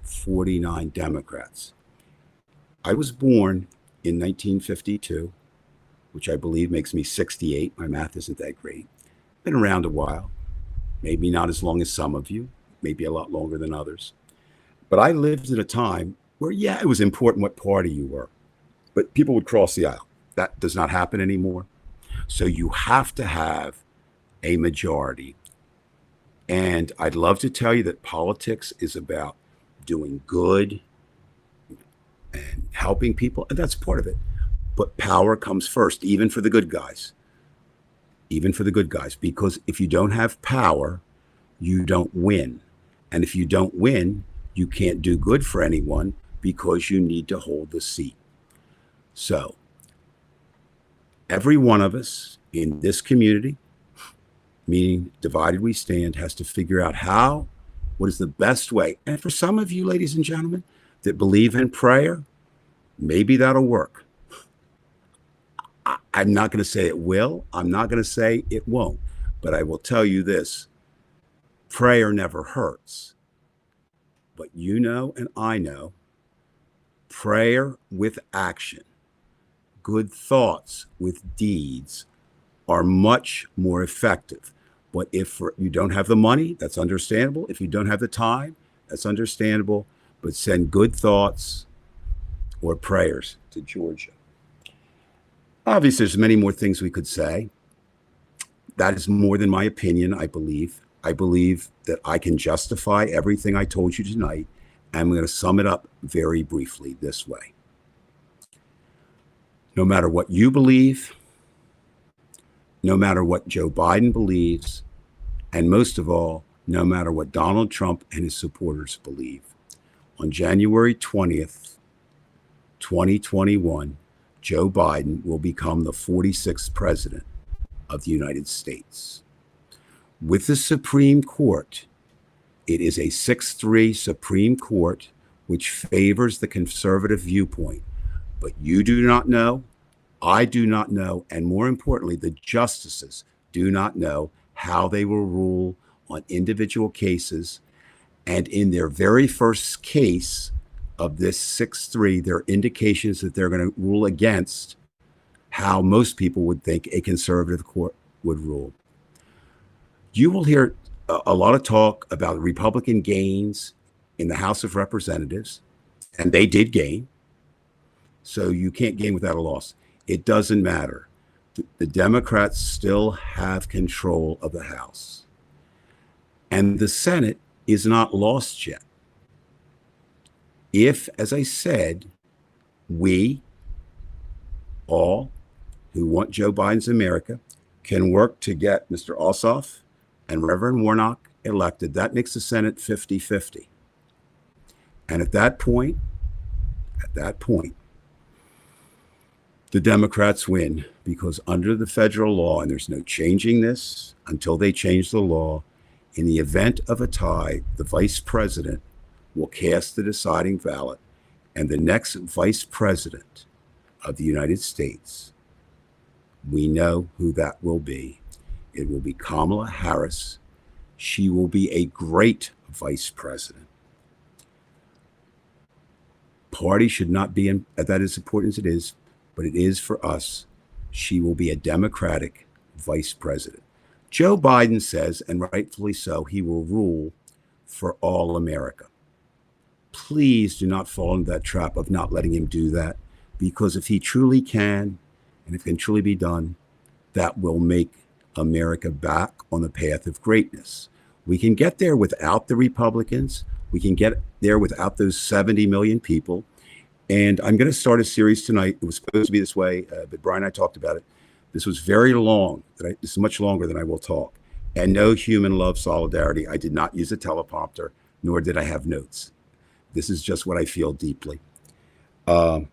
49 Democrats. I was born in 1952, which I believe makes me 68. My math isn't that great. Been around a while, maybe not as long as some of you, maybe a lot longer than others. But I lived at a time where, yeah, it was important what party you were, but people would cross the aisle. That does not happen anymore. So you have to have a majority. And I'd love to tell you that politics is about doing good and helping people, and that's part of it. But power comes first, even for the good guys. Even for the good guys, because if you don't have power, you don't win. And if you don't win, you can't do good for anyone because you need to hold the seat. So every one of us in this community, meaning Divided We Stand, has to figure out what is the best way. And for some of you, ladies and gentlemen, that believe in prayer, maybe that'll work. I'm not going to say it will. I'm not going to say it won't. But I will tell you this: prayer never hurts. But you know, and I know, prayer with action, good thoughts with deeds are much more effective. But if you don't have the money, that's understandable. If you don't have the time, that's understandable. But send good thoughts or prayers to Georgia. Obviously, there's many more things we could say. That is more than my opinion, I believe. I believe that I can justify everything I told you tonight. I'm going to sum it up very briefly this way. No matter what you believe, no matter what Joe Biden believes, and most of all, no matter what Donald Trump and his supporters believe, on January 20th, 2021, Joe Biden will become the 46th president of the United States. With the Supreme Court, it is a 6-3 Supreme Court which favors the conservative viewpoint. But you do not know, I do not know, and more importantly, the justices do not know how they will rule on individual cases. And in their very first case of this 6-3, there are indications that they're going to rule against how most people would think a conservative court would rule. You will hear a lot of talk about Republican gains in the House of Representatives, and they did gain. So you can't gain without a loss. It doesn't matter. The Democrats still have control of the House. And the Senate is not lost yet. If, as I said, we all who want Joe Biden's America can work to get Mr. Ossoff and Reverend Warnock elected, that makes the Senate 50-50. And at that point, the Democrats win, because under the federal law, and there's no changing this until they change the law, in the event of a tie, the vice president will cast the deciding ballot, and the next vice president of the United States, we know who that will be. It will be Kamala Harris. She will be a great vice president. Party should not be that as important as it is, but it is for us. She will be a Democratic vice president. Joe Biden says, and rightfully so, he will rule for all America. Please do not fall into that trap of not letting him do that, because if he truly can, and if it can truly be done, that will make America back on the path of greatness. We can get there without the Republicans. We can get there without those 70 million people. And I'm going to start a series tonight. It was supposed to be this way, but Brian and I talked about it. This was very long. This is much longer than I will talk. And no human love solidarity. I did not use a teleprompter, nor did I have notes. This is just what I feel deeply. The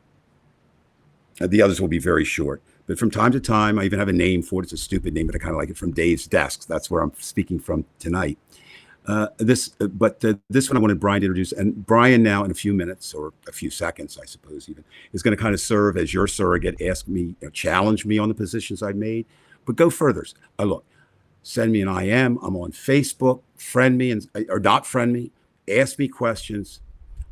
others will be very short. But from time to time, I even have a name for it. It's a stupid name, but I kind of like it, from Dave's Desk. That's where I'm speaking from tonight. This one I wanted Brian to introduce. And Brian now, in a few minutes, or a few seconds, I suppose even, is going to kind of serve as your surrogate, ask me, challenge me on the positions I've made, but go further. Look, send me an IM. I'm on Facebook. Friend me, or not friend me. Ask me questions.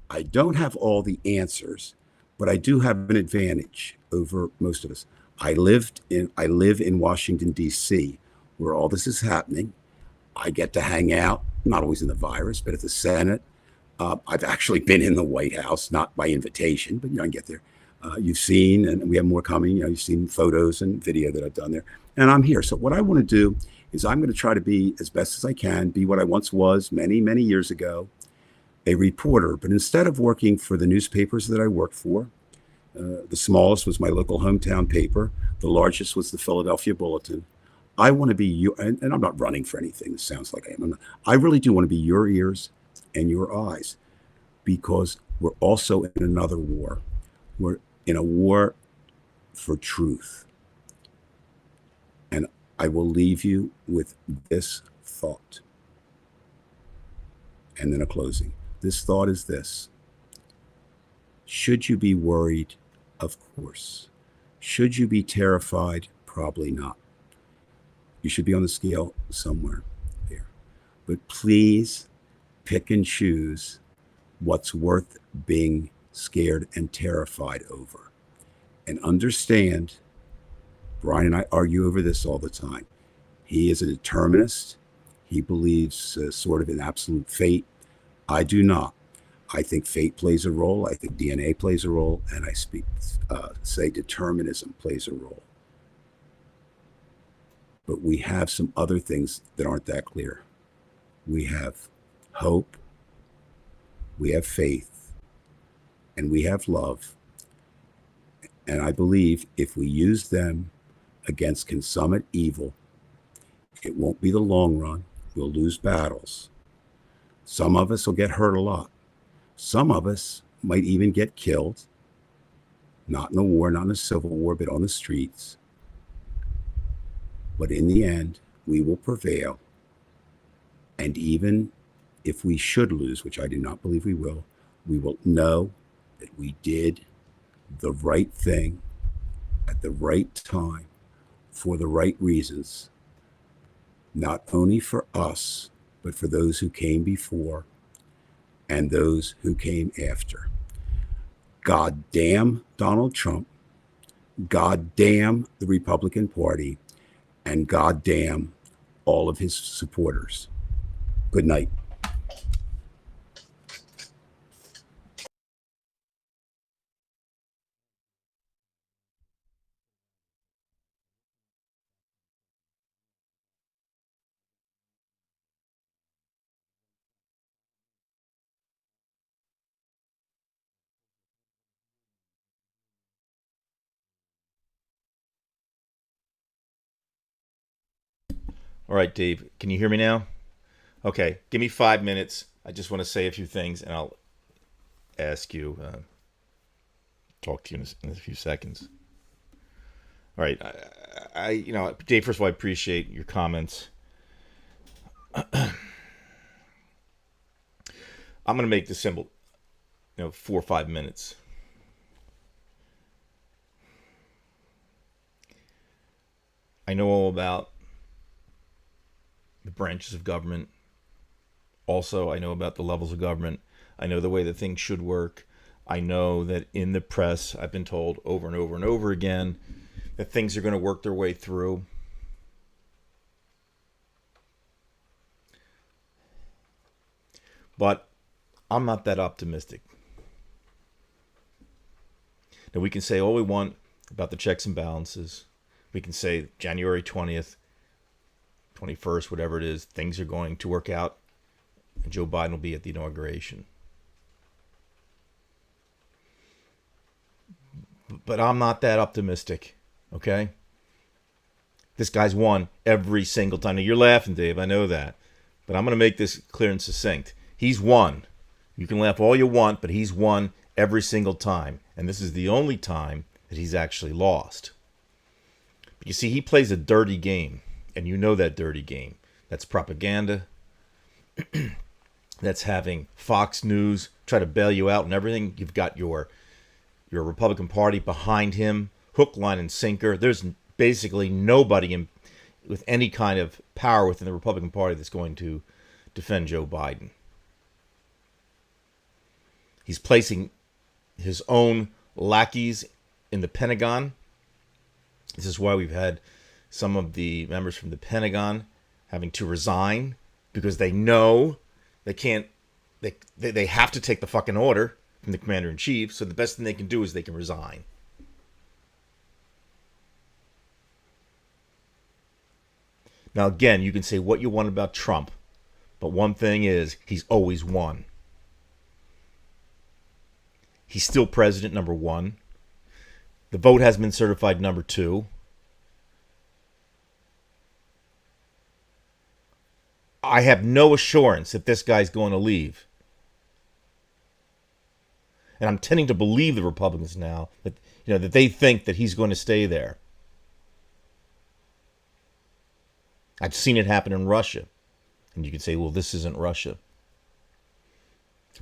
I don't have all the answers, but I do have an advantage over most of us. I live in Washington, D.C., where all this is happening. I get to hang out, not always in the virus, but at the Senate. I've actually been in the White House, not by invitation, but I can get there. You've seen, and we have more coming, you've seen photos and video that I've done there. And I'm here. So what I want to do is I'm going to try to be, as best as I can, be what I once was many, many years ago, a reporter. But instead of working for the newspapers that I worked for, the smallest was my local hometown paper. The largest was the Philadelphia Bulletin. I want to be you, and I'm not running for anything. It sounds like I am. I really do want to be your ears and your eyes, because we're also in another war. We're in a war for truth. And I will leave you with this thought. And then a closing. This thought is this. Should you be worried? Of course. Should you be terrified? Probably not. You should be on the scale somewhere there. But please pick and choose what's worth being scared and terrified over. And understand, Brian and I argue over this all the time. He is a determinist. He believes sort of in absolute fate. I do not. I think fate plays a role. I think DNA plays a role. And I say determinism plays a role. But we have some other things that aren't that clear. We have hope, we have faith, and we have love. And I believe if we use them against consummate evil, it won't be the long run. We'll lose battles. Some of us will get hurt a lot. Some of us might even get killed. Not in a war, not in a civil war, but on the streets. But in the end, we will prevail. And even if we should lose, which I do not believe we will know that we did the right thing at the right time for the right reasons, not only for us, but for those who came before and those who came after. God damn Donald Trump, God damn the Republican Party, and God damn all of his supporters. Good night. All right, Dave, can you hear me now? Okay, give me 5 minutes. I just want to say a few things, and I'll ask you, talk to you in a few seconds. All right, Dave, first of all, I appreciate your comments. I'm going to make this simple, 4 or 5 minutes. I know all about the branches of government. Also, I know about the levels of government. I know the way that things should work. I know that in the press, I've been told over and over and over again that things are going to work their way through. But I'm not that optimistic. Now, we can say all we want about the checks and balances. We can say January 20th, 21st, whatever it is, things are going to work out, and Joe Biden will be at the inauguration. But I'm not that optimistic, okay? This guy's won every single time. Now, you're laughing, Dave, I know that. But I'm going to make this clear and succinct. He's won. You can laugh all you want, but he's won every single time. And this is the only time that he's actually lost. But you see, he plays a dirty game. And you know that dirty game. That's propaganda. That's having Fox News try to bail you out and everything. You've got your Republican Party behind him, hook, line, and sinker. There's basically nobody with any kind of power within the Republican Party that's going to defend Joe Biden. He's placing his own lackeys in the Pentagon. This is why we've had some of the members from the Pentagon having to resign because they know they can't, they have to take the fucking order from the commander-in-chief, so the best thing they can do is they can resign. Now, again, you can say what you want about Trump, but one thing is he's always won. He's still president, number one. The vote has been certified, number two. I have no assurance that this guy's going to leave. And I'm tending to believe the Republicans now that that they think that he's going to stay there. I've seen it happen in Russia. And you could say, well, this isn't Russia.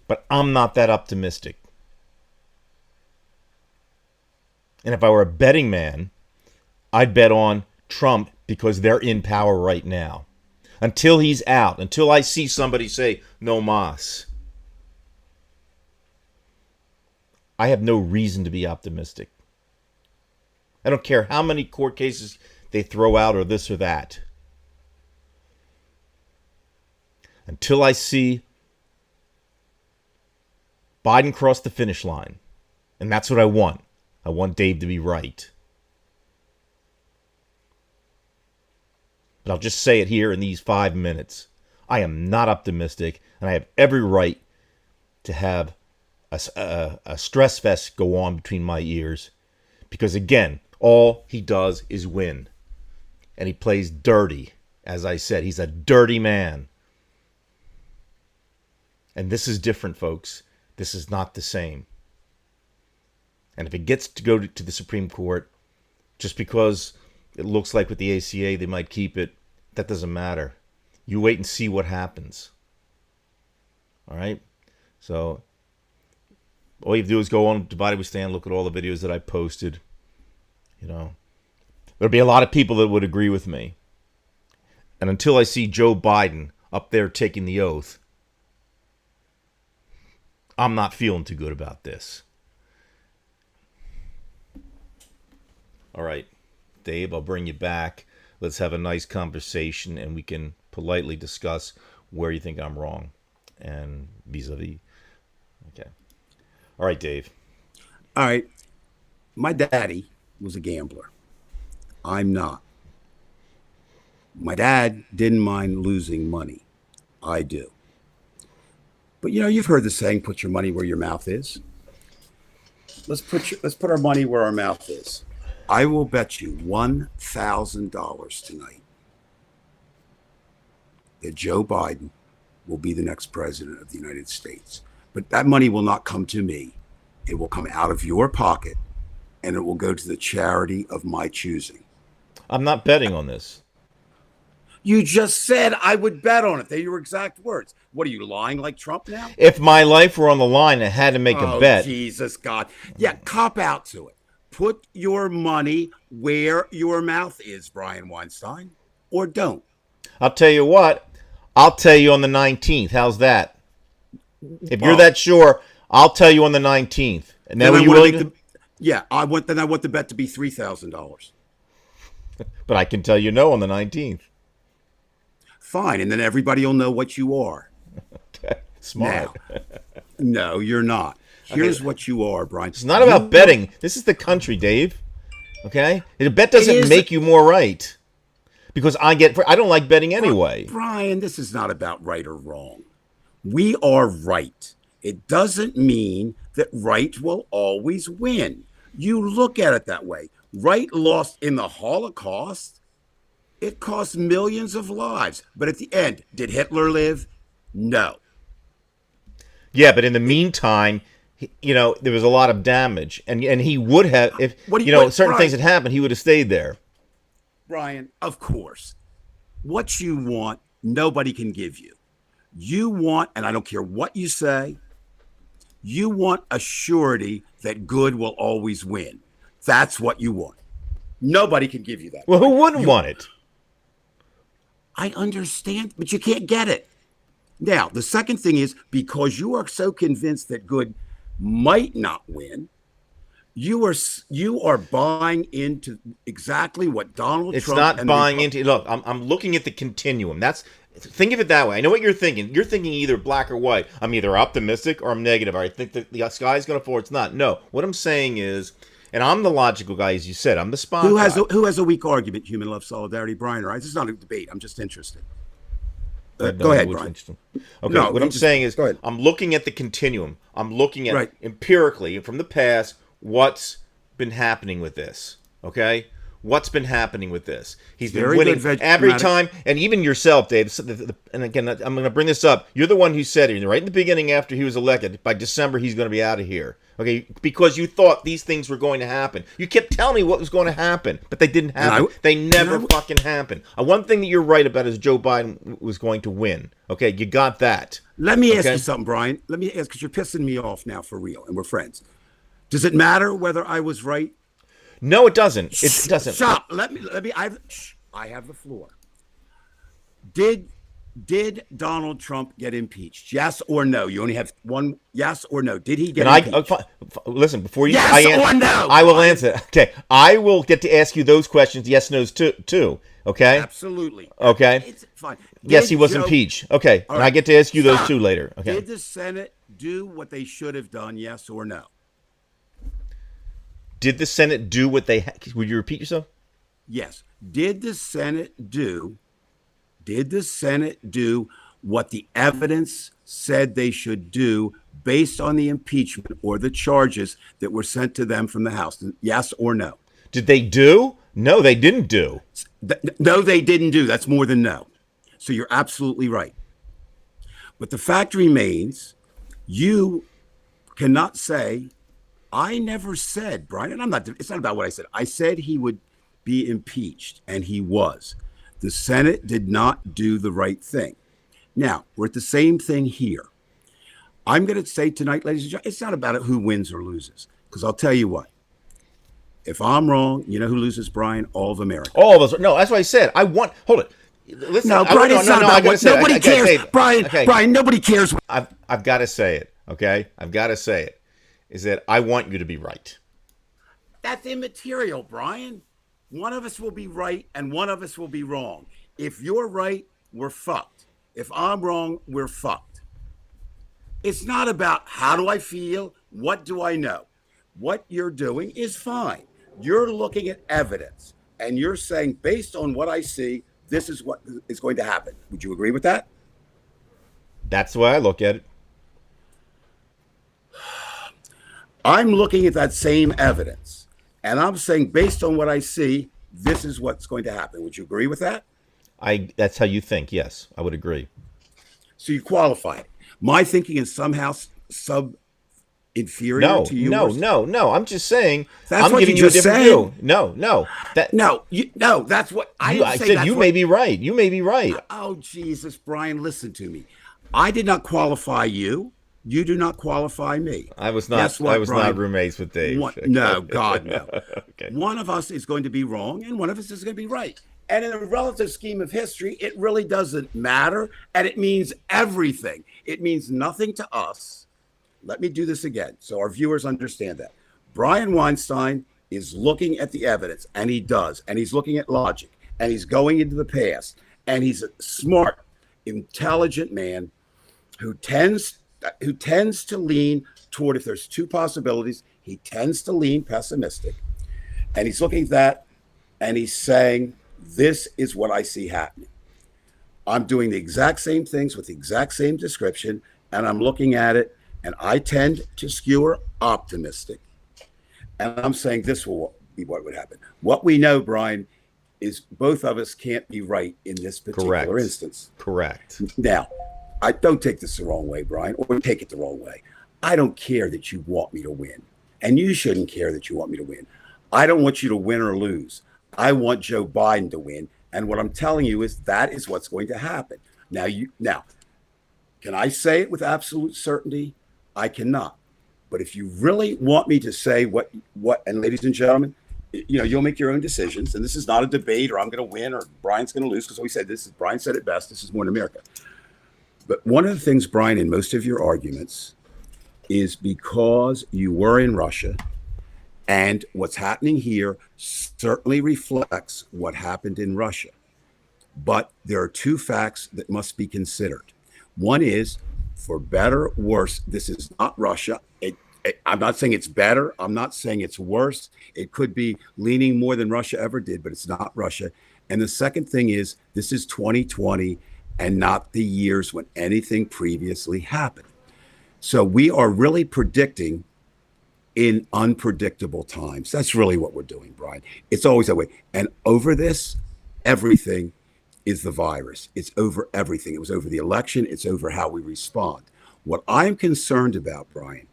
But I'm not that optimistic. And if I were a betting man, I'd bet on Trump because they're in power right now. Until he's out, until I see somebody say, no mas, I have no reason to be optimistic. I don't care how many court cases they throw out or this or that. Until I see Biden cross the finish line. And that's what I want. I want Dave to be right. But I'll just say it here in these 5 minutes. I am not optimistic, and I have every right to have a stress vest go on between my ears. Because again, all he does is win. And he plays dirty. As I said, he's a dirty man. And this is different, folks. This is not the same. And if it gets to go to the Supreme Court, just because it looks like with the ACA they might keep it, that doesn't matter. You wait and see what happens. All right? So all you have to do is go on Divided We Stand, look at all the videos that I posted. There'll be a lot of people that would agree with me. And until I see Joe Biden up there taking the oath, I'm not feeling too good about this. All right, Dave, I'll bring you back. Let's have a nice conversation, and we can politely discuss where you think I'm wrong and vis-a-vis. Okay. All right, Dave. All right. My daddy was a gambler. I'm not. My dad didn't mind losing money. I do. But you've heard the saying, put your money where your mouth is. Let's put our money where our mouth is. I will bet you $1,000 tonight that Joe Biden will be the next president of the United States. But that money will not come to me. It will come out of your pocket, and it will go to the charity of my choosing. I'm not betting on this. You just said I would bet on it. They're your exact words. What are you, lying like Trump now? If my life were on the line, I had to make a bet. Jesus God. Yeah, cop out to it. Put your money where your mouth is, Brian Weinstein, or don't. I'll tell you what. I'll tell you on the 19th. How's that? If you're that sure, I'll tell you on the 19th. And then you willing to? I want the bet to be $3,000. But I can tell you no on the 19th. Fine, and then everybody will know what you are. Okay, smart. Now, no, you're not. Here's what you are, Brian. It's not about betting. This is the country, Dave. Okay? A bet doesn't make you more right. Because I don't like betting anyway. Brian, this is not about right or wrong. We are right. It doesn't mean that right will always win. You look at it that way. Right lost in the Holocaust. It cost millions of lives. But at the end, did Hitler live? No. Yeah, but in the meantime, there was a lot of damage. And he would have, if, certain things had happened, he would have stayed there. Brian, of course. What you want, nobody can give you. You want, and I don't care what you say, you want a surety that good will always win. That's what you want. Nobody can give you that. Well, who wouldn't want it? I understand, but you can't get it. Now, the second thing is, because you are so convinced that good might not win, you are buying into exactly what Donald Trump. It's not buying into. Look, I'm looking at the continuum. Think of it that way. I know what you're thinking. You're thinking either black or white. I'm either optimistic or I'm negative. Or I think that the sky's going to fall. It's not. No. What I'm saying is, and I'm the logical guy, as you said. I'm the spot guy. Who has a weak argument? Human love, solidarity, Brian. Right? This is not a debate. I'm just interested. Go ahead, Brian. Okay. No, what I'm saying is, I'm looking at the continuum. I'm looking at empirically from the past what's been happening with this. Okay. what's been happening with this. He's been Very winning good every dramatic. time, and even yourself, Dave. And again, I'm going to bring this up. You're the one who said it right in the beginning after he was elected. By December, he's going to be out of here. Okay, because you thought these things were going to happen. You kept telling me what was going to happen, but they didn't happen. They never fucking happened. One thing that you're right about is Joe Biden was going to win. Okay, you got that. Let me ask you something, Brian. Let me ask, because you're pissing me off now for real, and we're friends. Does it matter whether I was right? No, it doesn't. It doesn't. Stop. Let me. I have the floor. Did Donald Trump get impeached? Yes or no? You only have one. Yes or no? Did he get impeached? Listen, before you. Yes or no? I will answer. Okay, I will get to ask you those questions. Yes, no's too. Okay. Absolutely. Okay. It's fine. Yes, he was impeached. Okay, and I get to ask you those two later. Okay. Did the Senate do what they should have done? Yes or no? Did the Senate do what they? Would you repeat yourself? Yes. Did the Senate do what the evidence said they should do based on the impeachment or the charges that were sent to them from the House? Yes or no? Did they do? No, they didn't do. No, they didn't do. That's more than no. So you're absolutely right. But the fact remains, you cannot say, I never said, Brian, and it's not about what I said. I said he would be impeached, and he was. The Senate did not do the right thing. Now, we're at the same thing here. I'm going to say tonight, ladies and gentlemen, it's not about who wins or loses, because I'll tell you what. If I'm wrong, you know who loses, Brian? All of America. All of us. No, that's what I said. Hold it. Listen, no, Brian, it's not about what nobody cares. Brian, nobody cares. I've got to say it, okay? I've got to say it. Is that I want you to be right. That's immaterial, Brian. One of us will be right and one of us will be wrong. If you're right, we're fucked. If I'm wrong, we're fucked. It's not about how do I feel, what do I know. What you're doing is fine. You're looking at evidence and you're saying, based on what I see, this is what is going to happen. Would you agree with that? That's the way I look at it. I'm looking at that same evidence and I'm saying, based on what I see, this is what's going to happen. Would you agree with that? That's how you think. Yes, I would agree. So you qualify it. My thinking is somehow inferior to yours. No. I'm just saying. I'm giving you a different view. No. That's what I said. You may be right. You may be right. Oh, Jesus, Brian, listen to me. I did not qualify you. You do not qualify me. I was not. I was Brian, not roommates with Dave. No, God, no. Okay. One of us is going to be wrong, and one of us is going to be right. And in the relative scheme of history, it really doesn't matter, and it means everything. It means nothing to us. Let me do this again so our viewers understand that. Brian Weinstein is looking at the evidence, and he does, and he's looking at logic, and he's going into the past, and he's a smart, intelligent man who tends to lean toward, if there's two possibilities, he tends to lean pessimistic. And he's looking at that, and he's saying, this is what I see happening. I'm doing the exact same things with the exact same description, and I'm looking at it, and I tend to skewer optimistic. And I'm saying this will be what would happen. What we know, Brian, is both of us can't be right in this particular instance. Correct. Now, I don't take this the wrong way, Brian, or take it the wrong way. I don't care that you want me to win, and you shouldn't care that you want me to win. I don't want you to win or lose. I want Joe Biden to win, and what I'm telling you is that is what's going to happen. Now, can I say it with absolute certainty? I cannot. But if you really want me to say what, and ladies and gentlemen, you'll make your own decisions, and this is not a debate, or I'm going to win, or Brian's going to lose, because we said this is Brian said it best. This is More in America. But one of the things, Brian, in most of your arguments is because you were in Russia, and what's happening here certainly reflects what happened in Russia. But there are two facts that must be considered. One is, for better or worse, this is not Russia. I'm not saying it's better. I'm not saying it's worse. It could be leaning more than Russia ever did, but it's not Russia. And the second thing is, this is 2020 and not the years when anything previously happened. So we are really predicting in unpredictable times. That's really what we're doing, Brian. It's always that way. And over this, everything is the virus. It's over everything. It was over the election. It's over how we respond. What I'm concerned about, Brian,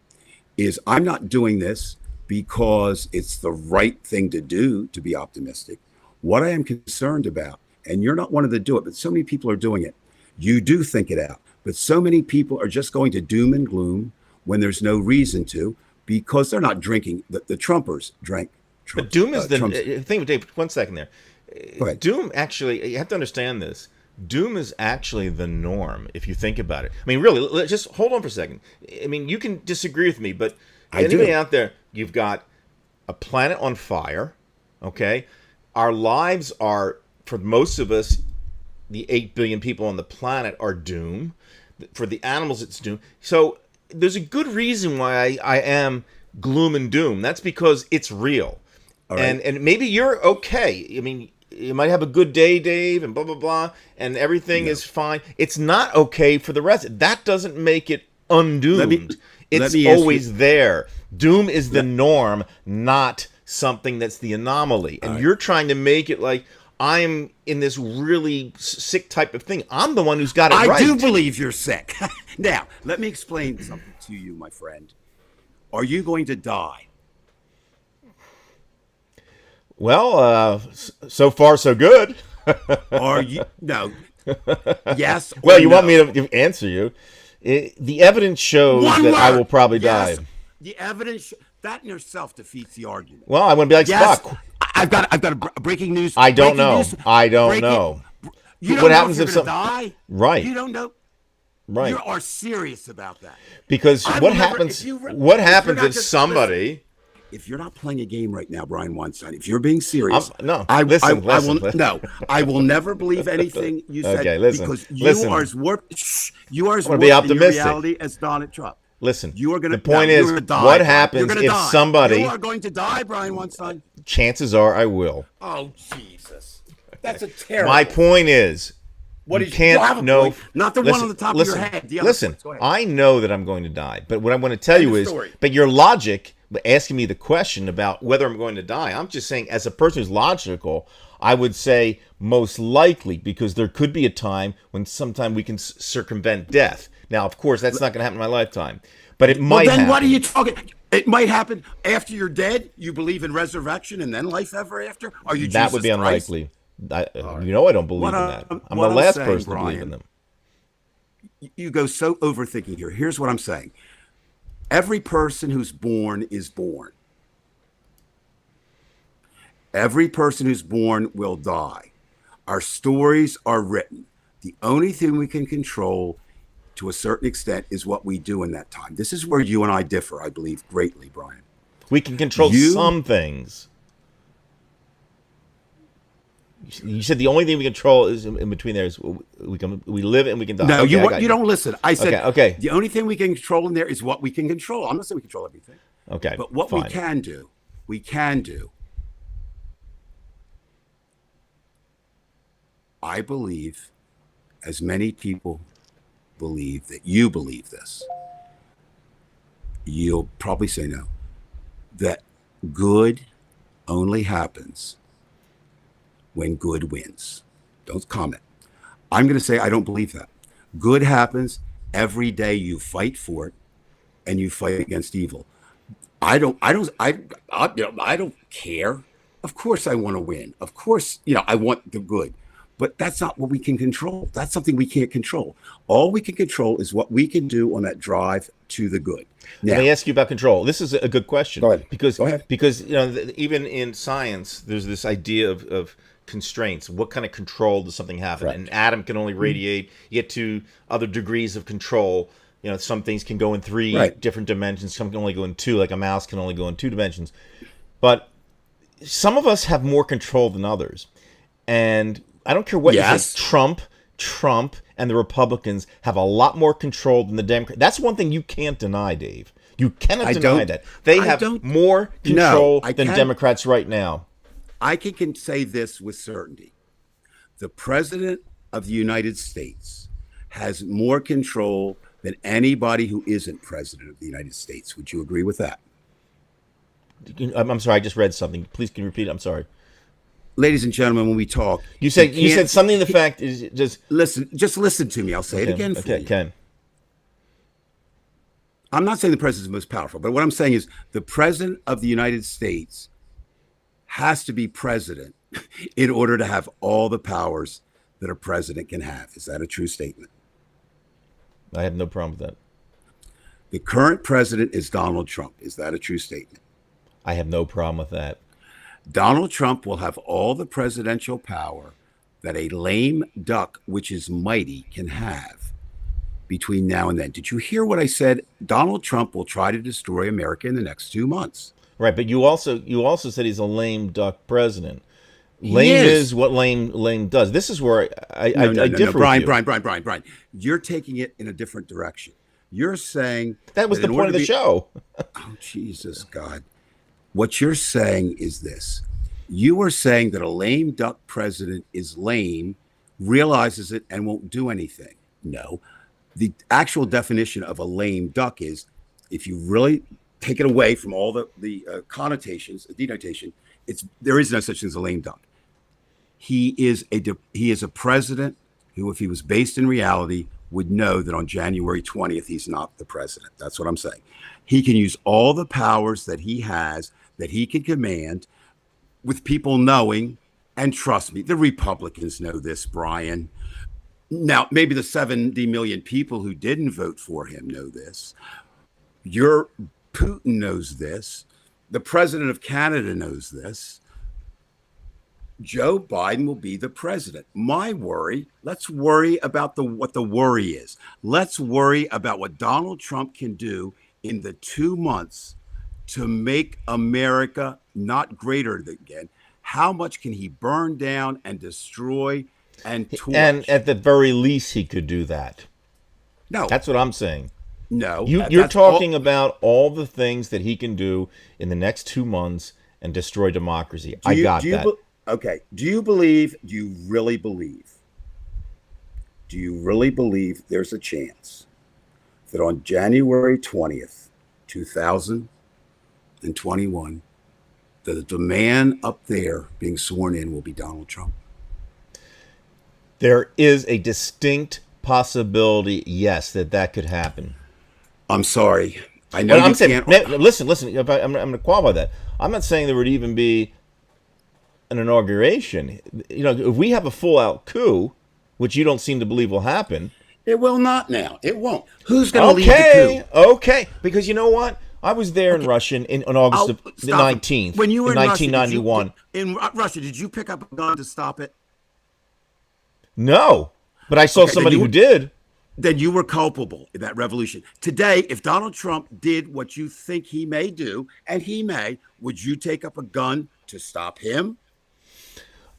is I'm not doing this because it's the right thing to do to be optimistic. What I am concerned about, and you're not one of the do it, but so many people are doing it. You do think it out, but so many people are just going to doom and gloom when there's no reason to, because they're not drinking. The Trumpers drank. But doom is the thing. Dave, 1 second there. Doom, actually, you have to understand this. Doom is actually the norm if you think about it. I mean, really, just hold on for a second. I mean, you can disagree with me, but anybody out there, you've got a planet on fire, okay? Our lives are, for most of us, the 8 billion people on the planet are doom. For the animals, it's doom. So there's a good reason why I am gloom and doom. That's because it's real. All right. And maybe you're okay. I mean, you might have a good day, Dave, and blah, blah, blah, and everything is fine. It's not okay for the rest. That doesn't make it undoomed. It's always there. Doom is the norm, not something that's the anomaly. And you're trying to make it like I'm in this really sick type of thing. I'm the one who's got it right. I do believe you're sick. Now, let me explain something to you, my friend. Are you going to die? Well, so far so good. Are you? No. Yes. Well, you want me to answer you? The evidence shows that I will probably die. The evidence that in yourself defeats the argument. Well, I want to be like Spock. I've got a breaking news. I don't know. I don't know. You don't what know happens if if you're gonna die? Right. You don't know. Right. You are serious about that. Because what happens if somebody? If you're not playing a game right now, Brian Weinstein, if you're being serious, I will never believe anything you said. Okay, listen, because you are as warped. You are as warped be in optimistic. your reality as Donald Trump. Listen, you are going to. The point is, what happens if somebody? You are going to die, Brian Weinstein. Chances are, I will. Oh Jesus, that's a terrible. My point is. What you can't know. Not the one on the top of your head. Listen, I know that I'm going to die, but what I want to tell you is, but your logic, asking me the question about whether I'm going to die, I'm just saying, as a person who's logical, I would say most likely, because there could be a time when sometime we can circumvent death. Now, of course, that's not going to happen in my lifetime, but it might. Well, then what happen. are you talking? It might happen after you're dead. You believe in resurrection and then life ever after? Are you? That would be unlikely. I don't believe in that. I'm the last person to believe in them. You go so overthinking here. Here's what I'm saying. Every person who's born is born. Every person who's born will die. Our stories are written. The only thing we can control to a certain extent is what we do in that time. This is where you and I differ, I believe, greatly, Brian. We can control some things. You said the only thing we control is in between there is we live and we can die. No, you don't listen. I said okay. The only thing we can control in there is what we can control. I'm not saying we control everything. Okay. But what we can do, I believe, as many people believe that you believe this, you'll probably say no, that good only happens when good wins. Don't comment. I'm going to say I don't believe that. Good happens every day you fight for it and you fight against evil. I don't care. Of course I want to win. Of course, I want the good. But that's not what we can control. That's something we can't control. All we can control is what we can do on that drive to the good. Now, let me ask you about control. This is a good question. Go ahead. Because even in science, there's this idea of constraints. What kind of control does something have? Right. An atom can only radiate. You get to other degrees of control. Some things can go in 3 different dimensions. Some can only go in 2, like a mouse can only go in 2 dimensions. But some of us have more control than others. And I don't care what you say. Trump and the Republicans have a lot more control than the Democrats. That's one thing you can't deny, Dave. You cannot deny that. They have more control than Democrats right now. I can say this with certainty. The President of the United States has more control than anybody who isn't President of the United States. Would you agree with that? I'm sorry, I just read something. Please, can you repeat it? I'm sorry. Ladies and gentlemen, when we talk, You said something. The fact is just just listen to me. I'll say it again for okay, you. Ken. I'm not saying the president is the most powerful, but what I'm saying is the president of the United States has to be president in order to have all the powers that a president can have. Is that a true statement? I have no problem with that. The current president is Donald Trump. Is that a true statement? I have no problem with that. Donald Trump will have all the presidential power that a lame duck, which is mighty, can have between now and then. Did you hear what I said? Donald Trump will try to destroy America in the next 2 months. Right, but you also said he's a lame duck president. Lame is what lame does. This is where I differ Brian, with you. Brian. You're taking it in a different direction. You're saying That was the point of the show. Oh, Jesus, God. What you're saying is this. You are saying that a lame duck president is lame, realizes it, and won't do anything. No. The actual definition of a lame duck is, if you really take it away from all the connotations, denotation, there is no such thing as a lame duck. He is a president who, if he was based in reality, would know that on January 20th, he's not the president. That's what I'm saying. He can use all the powers that he has, that he can command, with people knowing, and trust me, the Republicans know this, Brian. Now, maybe the 70 million people who didn't vote for him know this. Your Putin knows this. The president of Canada knows this. Joe Biden will be the president. My worry, let's worry about what the worry is. Let's worry about what Donald Trump can do in the 2 months to make America not greater again. How much can he burn down and destroy and torch? And at the very least, he could do that. No. That's what I'm saying. No. You're talking about all the things that he can do in the next 2 months and destroy democracy. I got that. Okay. Do you really believe there's a chance that on January 20th, 2021, that the man up there being sworn in will be Donald Trump? There is a distinct possibility, yes, that could happen. I'm sorry. I know I'm you saying, can't. listen. I'm going to qualify that. I'm not saying there would even be an inauguration. If we have a full-out coup, which you don't seem to believe will happen. It will not now. It won't. Who's going to lead the coup? Okay. Because you know what? I was there in Russia in August of the 19th, when you were in 1991. In Russia, did you pick up a gun to stop it? No. But I saw somebody who did. Then you were culpable in that revolution. Today, if Donald Trump did what you think he may do, and he may, would you take up a gun to stop him?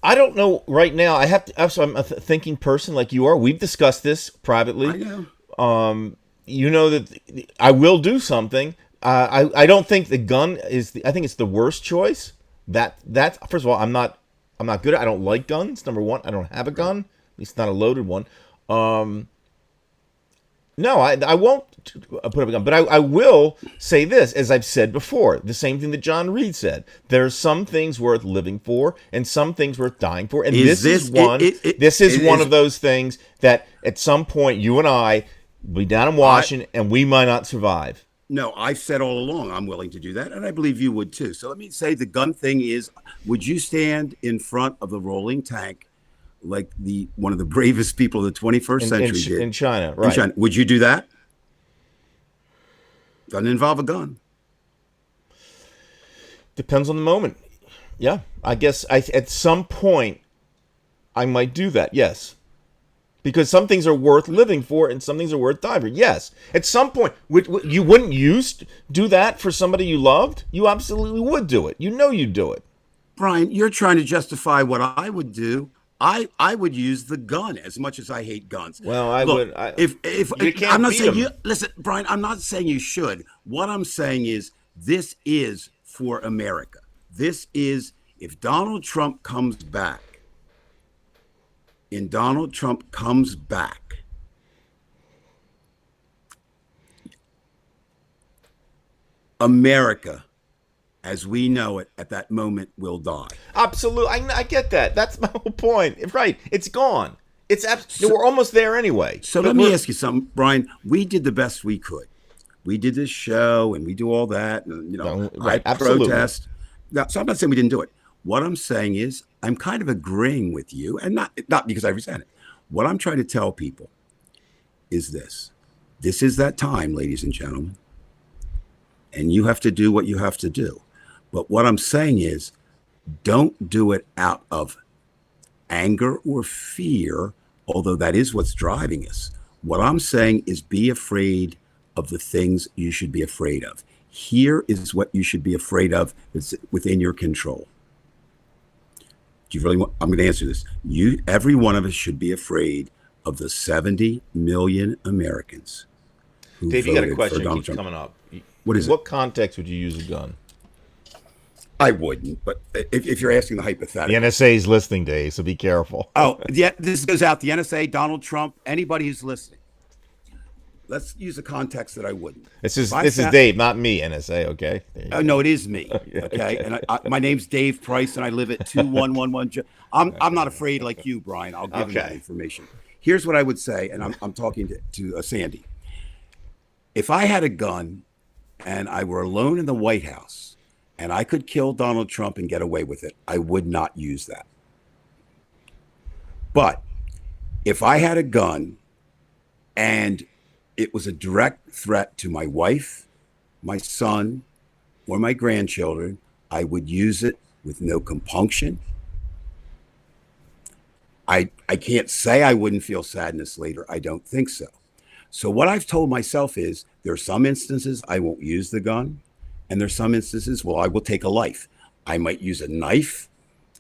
I don't know right now. I'm a thinking person like you are. We've discussed this privately. I know. You know that I will do something. I don't think the gun is. I think it's the worst choice. That first of all, I'm not good at. I don't like guns. Number one, I don't have a gun. At least not a loaded one. No, I won't put up a gun, but I will say this, as I've said before, the same thing that John Reed said. There's some things worth living for and some things worth dying for. And this is one of those things that at some point you and I will be down in Washington and we might not survive. No, I've said all along I'm willing to do that, and I believe you would too. So let me say the gun thing is, would you stand in front of the rolling tank like one of the bravest people of the 21st century did? In China, right. In China. Would you do that? Doesn't involve a gun. Depends on the moment. Yeah, I guess at some point I might do that, yes. Because some things are worth living for and some things are worth dying for. Yes. At some point, you wouldn't do that for somebody you loved? You absolutely would do it. You know you'd do it. Brian, you're trying to justify what I would do. I would use the gun as much as I hate guns. Well, I'm not saying you listen, Brian, I'm not saying you should. What I'm saying is this is for America. This is if Donald Trump comes back. America as we know it at that moment will die. Absolutely. I get that. That's my whole point. Right. It's gone. We're almost there anyway. So let me ask you something, Brian. We did the best we could. We did this show and we do all that. And, right. I protest. Now, so I'm not saying we didn't do it. What I'm saying is I'm kind of agreeing with you, and not because I resent it. What I'm trying to tell people is this. This is that time, ladies and gentlemen. And you have to do what you have to do. But what I'm saying is don't do it out of anger or fear, although that is what's driving us. What I'm saying is be afraid of the things you should be afraid of. Here is what you should be afraid of that's within your control. Do you really want? I'm going to answer this. Every one of us should be afraid of the 70 million Americans who Dave, you got a voted question for Donald keeps Trump. coming up. What is What context would you use a gun? I wouldn't, but if you're asking the hypothetical. The NSA is listening, Dave, so be careful. Oh, yeah, this goes out. The NSA, Donald Trump, anybody who's listening. Let's use a context that I wouldn't. This is Dave, not me, NSA, okay? Oh, no, it is me, okay? And my name's Dave Price, and I live at 2111. I'm not afraid like you, Brian. I'll give you that information. Here's what I would say, and I'm talking to Sandy. If I had a gun and I were alone in the White House and I could kill Donald Trump and get away with it, I would not use that. But if I had a gun and it was a direct threat to my wife, my son, or my grandchildren, I would use it with no compunction. I can't say I wouldn't feel sadness later. I don't think so. So what I've told myself is there are some instances I won't use the gun, and there's some instances, well, I will take a life. I might use a knife.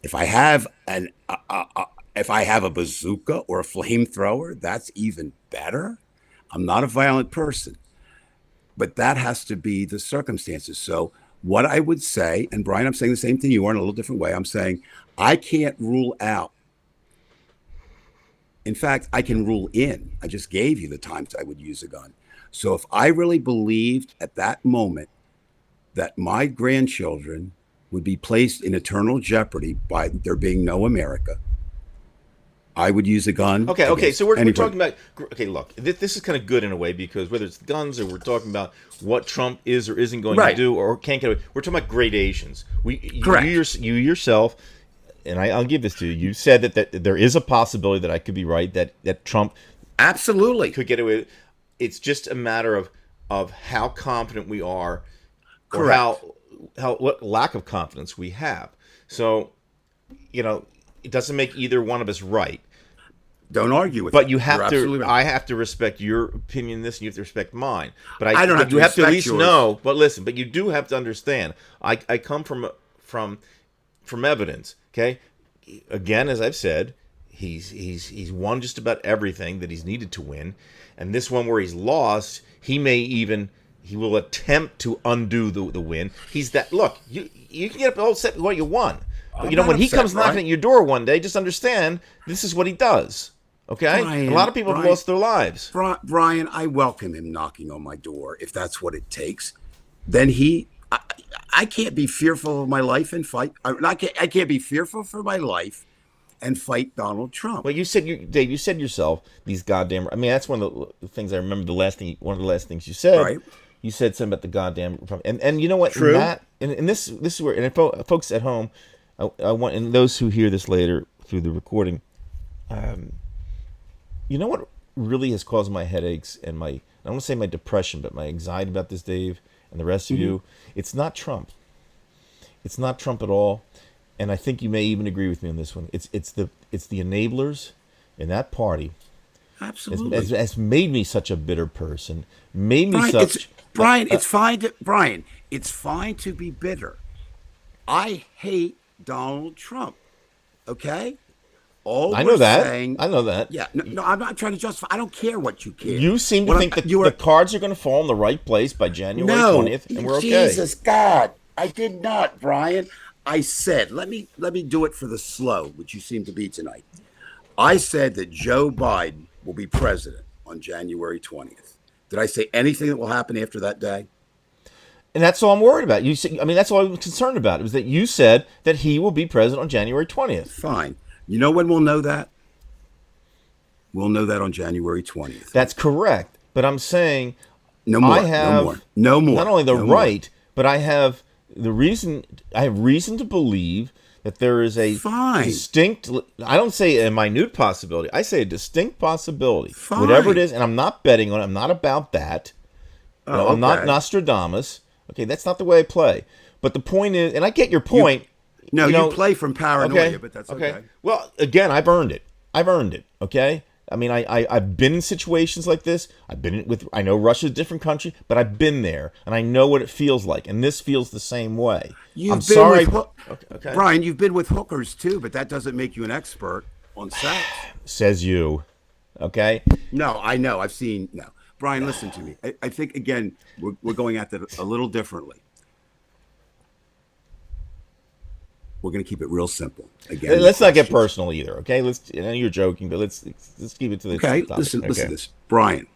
If I have a bazooka or a flamethrower, that's even better. I'm not a violent person, but that has to be the circumstances. So what I would say, and Brian, I'm saying the same thing you are in a little different way. I'm saying I can't rule out. In fact, I can rule in. I just gave you the times I would use a gun. So if I really believed at that moment that my grandchildren would be placed in eternal jeopardy by there being no America, I would use a gun. Okay. So we're talking about. Okay, look, this is kind of good in a way because whether it's guns or we're talking about what Trump is or isn't going to do or can't get away, we're talking about gradations. Correct. You yourself, and I'll give this to you. You said that there is a possibility that I could be right that Trump absolutely could get away. It's just a matter of how confident we are, correct, or what lack of confidence we have. So, it doesn't make either one of us right. Don't argue with it. But you have to. Right. I have to respect your opinion in this, and you have to respect mine. But I don't have to you have to at least yours. know. But listen. But you do have to understand. I come from evidence. Okay. Again, as I've said, he's won just about everything that he's needed to win, and this one where he's lost, he will attempt to undo the win. He's that. Look, you can get up all set what you won. But when he comes knocking at your door one day, just understand this is what he does. Okay? Brian, a lot of people have lost their lives. Brian, I welcome him knocking on my door if that's what it takes. Then I can't be fearful of my life and fight. I can't be fearful for my life and fight Donald Trump. Well, Dave, you said yourself these goddamn. I mean, that's one of the things I remember. One of the last things you said. Right. You said something about the goddamn and you know what? True. And this is where folks at home. I want, and those who hear this later through the recording, you know what really has caused my headaches and I don't want to say my depression, but my anxiety about this, Dave, and the rest of you? It's not Trump. It's not Trump at all, and I think you may even agree with me on this one. It's the enablers in that party. Absolutely, has made me such a bitter person. Brian, it's fine. It's fine to be bitter. I hate Donald Trump. Okay? I know that. Yeah. No, I'm not trying to justify. I don't care what you care. You seem to think that the cards are going to fall in the right place by January 20th, and we're okay. Jesus God. I did not, Brian. I said, let me do it for the slow, which you seem to be tonight. I said that Joe Biden will be president on January 20th. Did I say anything that will happen after that day? And that's all I'm worried about. You said, I mean, that's all I was concerned about. It was that you said that he will be president on January 20th. Fine. You know when we'll know that? We'll know that on January 20th. That's correct. But I'm saying No more. I have no more. No more. not only the no right, but I have reason to believe that there is a Fine. distinct, I don't say a minute possibility, I say a distinct possibility. Fine. Whatever it is, and I'm not betting on it, I'm not about that. I'm not okay. Nostradamus. Okay, that's not the way I play. But the point is, and I get your point. You play from paranoia, but that's okay. Well, again, I've earned it. Okay. I mean, I've been in situations like this. I know Russia's a different country, but I've been there, and I know what it feels like, and this feels the same way. I'm sorry. Okay. Brian, you've been with hookers too, but that doesn't make you an expert on sex. Says you. Okay? No, I know. I've seen. No. Brian, listen to me. I think, again, we're going at that a little differently. We're going to keep it real simple. Again, let's not get personal either, okay? I know you're joking, but let's keep it to this topic. Listen to this. Brian,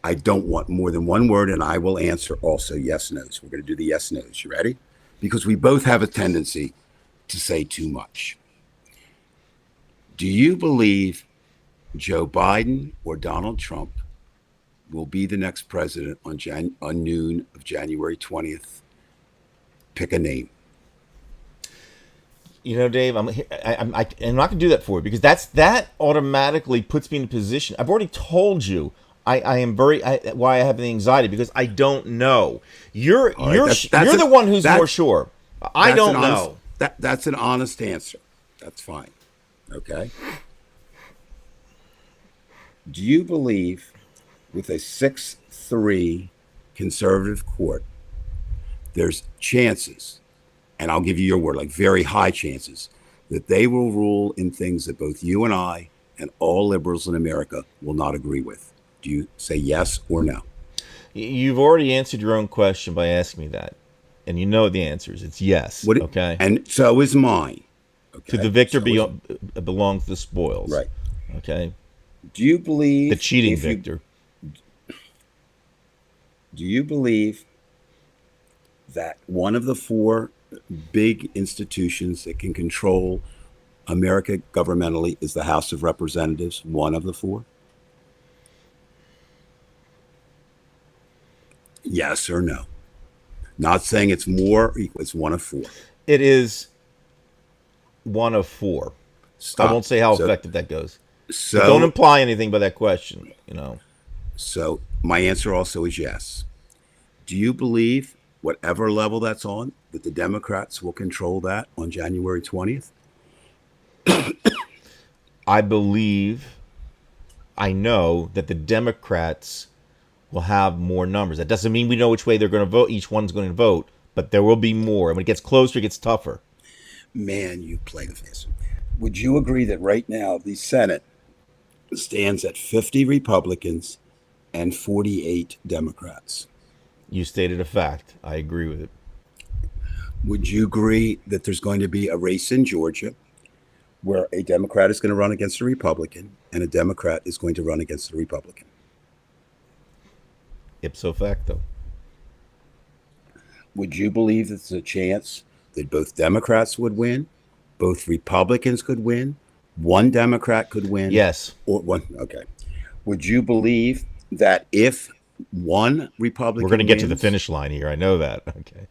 I don't want more than one word, and I will answer also yes, no's. We're going to do the yes, no's. You ready? Because we both have a tendency to say too much. Do you believe Joe Biden or Donald Trump will be the next president on noon of January 20th? Pick a name. You know, Dave, I'm not going to do that for you because that automatically puts me in a position. I've already told you I am why I have the anxiety because I don't know. You're the one who's more sure. I don't know. That's an honest answer. That's fine. Okay. Do you believe with a 6-3 conservative court, there's chances, and I'll give you your word, like very high chances, that they will rule in things that both you and I and all liberals in America will not agree with? Do you say yes or no? You've already answered your own question by asking me that. And you know the answer is it's yes. Okay. And so is mine. Okay? To the victor belongs the spoils. Right. Okay. Do you believe the cheating victor? Do you believe that one of the four big institutions that can control America governmentally is the House of Representatives? One of the four? Yes or no? Not saying it's more or equal. It's one of four. It is one of four. Stop. I won't say how effective that goes. So don't imply anything by that question, you know. So my answer also is yes. Do you believe, whatever level that's on, that the Democrats will control that on January 20th? I know that the Democrats will have more numbers. That doesn't mean we know which way they're going to vote. Each one's going to vote, but there will be more. And when it gets closer, it gets tougher. Man, you play the face. Would you agree that right now the Senate stands at 50 Republicans and 48 Democrats? You stated a fact. I agree with it. Would you agree that there's going to be a race in Georgia where a Democrat is going to run against a Republican and a Democrat is going to run against a Republican? Ipso facto. Would you believe there's a chance that both Democrats would win, both Republicans could win, one Democrat could win? Yes. Or one. Okay. Would you believe that if one Republican We're going to get to the finish line here. I know that. Okay.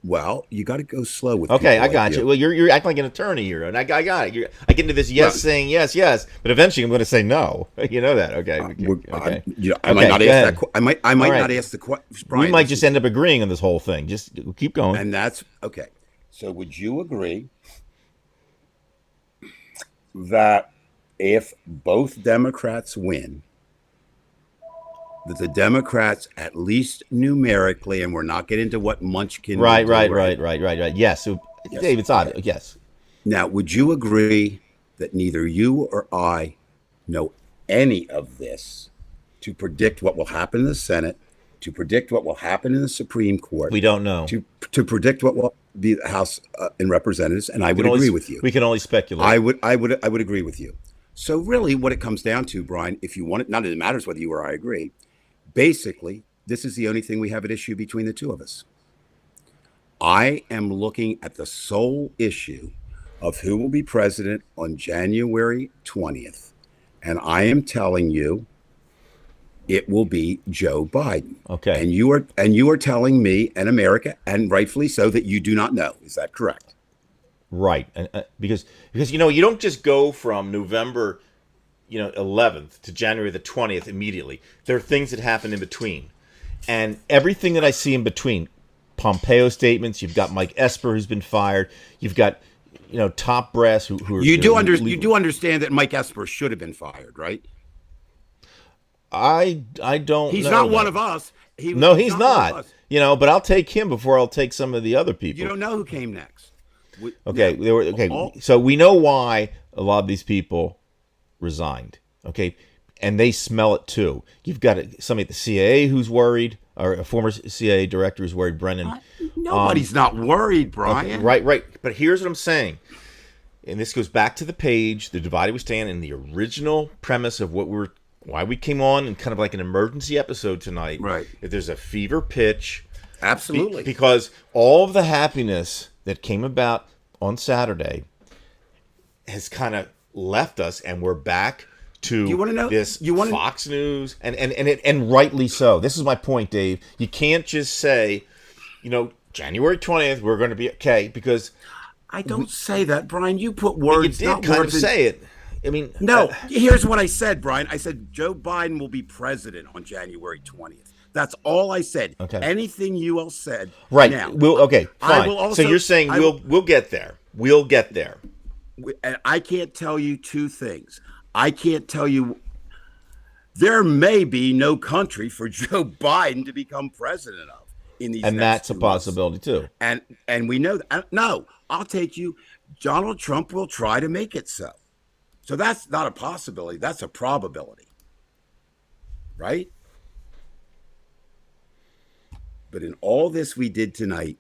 Well, you got to go slow with. Okay, I got you. Well, you're acting like an attorney here, and I got it. I get into this saying yes, but eventually I'm going to say no. You know that, okay? Okay. I might not ask that. I might not ask the question. We might just end up agreeing on this whole thing. Just keep going. And that's okay. So, would you agree that if both Democrats win, that the Democrats, at least numerically, and we're not getting into what Munchkin. Right. Yes. So, yes. Dave, it's obvious. Okay. Yes. Now, would you agree that neither you or I know any of this to predict what will happen in the Senate, to predict what will happen in the Supreme Court? We don't know. To predict what will be the House and Representatives, and I would agree with you. We can only speculate. I would agree with you. So really, what it comes down to, Brian, if you want it, not that it matters whether you or I agree. Basically, this is the only thing we have at issue between the two of us. I am looking at the sole issue of who will be president on January 20th. And I am telling you, it will be Joe Biden. Okay. And you are telling me and America, and rightfully so, that you do not know. Is that correct? Right. And because you don't just go from November 11th to January the 20th immediately. There are things that happen in between. And everything that I see in between, Pompeo statements, you've got Mike Esper who's been fired, you've got top brass who are you do understand that Mike Esper should have been fired, right? I don't He's know not that. one of us. He's not. But I'll take him before I'll take some of the other people. You don't know who came next. So we know why a lot of these people resigned. Okay. And they smell it too. You've got somebody at the CIA who's worried, or a former CIA director who's worried, Brennan. Nobody's not worried, Brian. Okay, right. But here's what I'm saying. And this goes back to the page, the divided we stand, and the original premise of why we came on, and kind of like an emergency episode tonight. Right. If there's a fever pitch. Absolutely. Because all of the happiness that came about on Saturday has kind of left us, and we're back to Fox News, and rightly so. This is my point, Dave. You can't just say, January 20th, we're going to be okay, because I don't say that, Brian. You put words. You did kind of say it. I mean, no. Here's what I said, Brian. I said Joe Biden will be president on January 20th. That's all I said. Okay. Anything you all said. Right. Now, fine. So you're saying we'll get there. We'll get there. And I can't tell you two things. I can't tell you. There may be no country for Joe Biden to become president of in these. And that's a possibility too. And we know that. No, I'll take you. Donald Trump will try to make it so. So that's not a possibility. That's a probability. Right? But in all this we did tonight,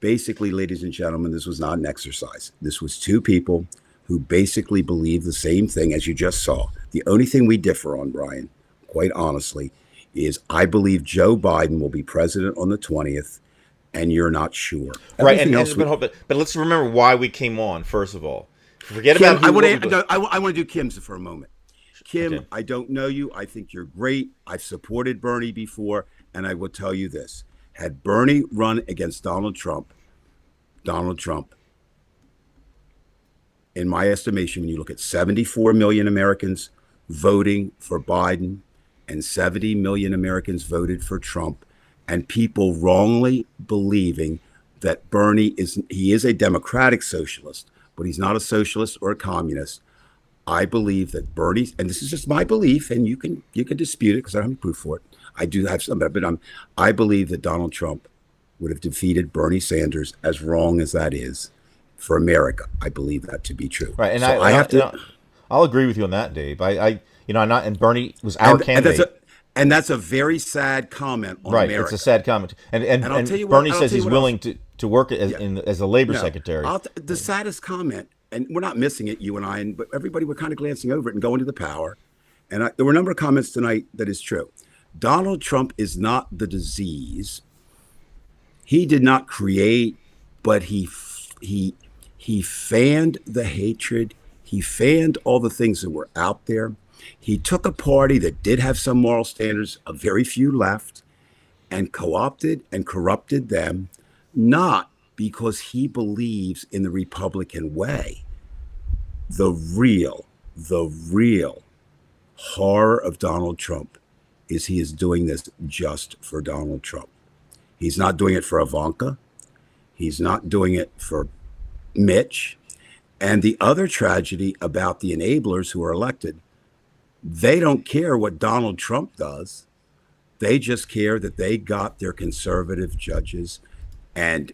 basically, ladies and gentlemen, this was not an exercise. This was two people who basically believe the same thing as you just saw. The only thing we differ on, Brian, quite honestly, is I believe Joe Biden will be president on the 20th, and you're not sure. Right, but let's remember why we came on, first of all. Forget Kim, about I want to do Kim's for a moment. Kim, okay. I don't know you. I think you're great. I've supported Bernie before, and I will tell you this. Had Bernie run against Donald Trump, in my estimation, when you look at 74 million Americans voting for Biden and 70 million Americans voted for Trump, and people wrongly believing that Bernie is a democratic socialist, but he's not a socialist or a communist. I believe that Bernie, and this is just my belief, and you can dispute it because I don't have proof for it. I do have some, but I believe that Donald Trump would have defeated Bernie Sanders, as wrong as that is. For America, I believe that to be true. Right, and so I'll agree with you on that, Dave. And Bernie was our candidate. And that's a very sad comment on America. Right, it's a sad comment. And Bernie says he's willing to work as a labor secretary. The saddest comment, and we're not missing it, you and I, but everybody were kind of glancing over it and going to the power. And there were a number of comments tonight that is true. Donald Trump is not the disease. He did not create, but he fanned the hatred. He fanned all the things that were out there. He took a party that did have some moral standards, a very few left, and co-opted and corrupted them, not because he believes in the Republican way. The real horror of Donald Trump is he is doing this just for Donald Trump. He's not doing it for Ivanka. He's not doing it for Mitch. And the other tragedy about the enablers who are elected, they don't care what Donald Trump does. They just care that they got their conservative judges, and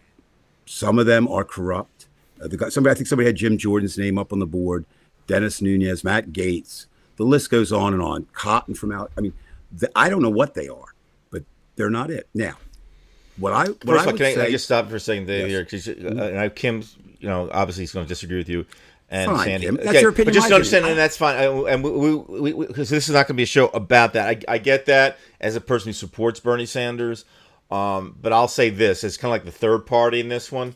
some of them are corrupt. I think somebody had Jim Jordan's name up on the board, Dennis Nunes, Matt Gaetz. The list goes on and on. Cotton from out. I mean, I don't know what they are, but they're not it. Now, can I just stop for a second, Dave? Yes. Here, because Kim, obviously he's going to disagree with you, and Fine, Sandy. Kim. That's your opinion, but just my understand, opinion. and that's fine. And because this is not going to be a show about that. I get that as a person who supports Bernie Sanders, but I'll say this: it's kind of like the third party in this one.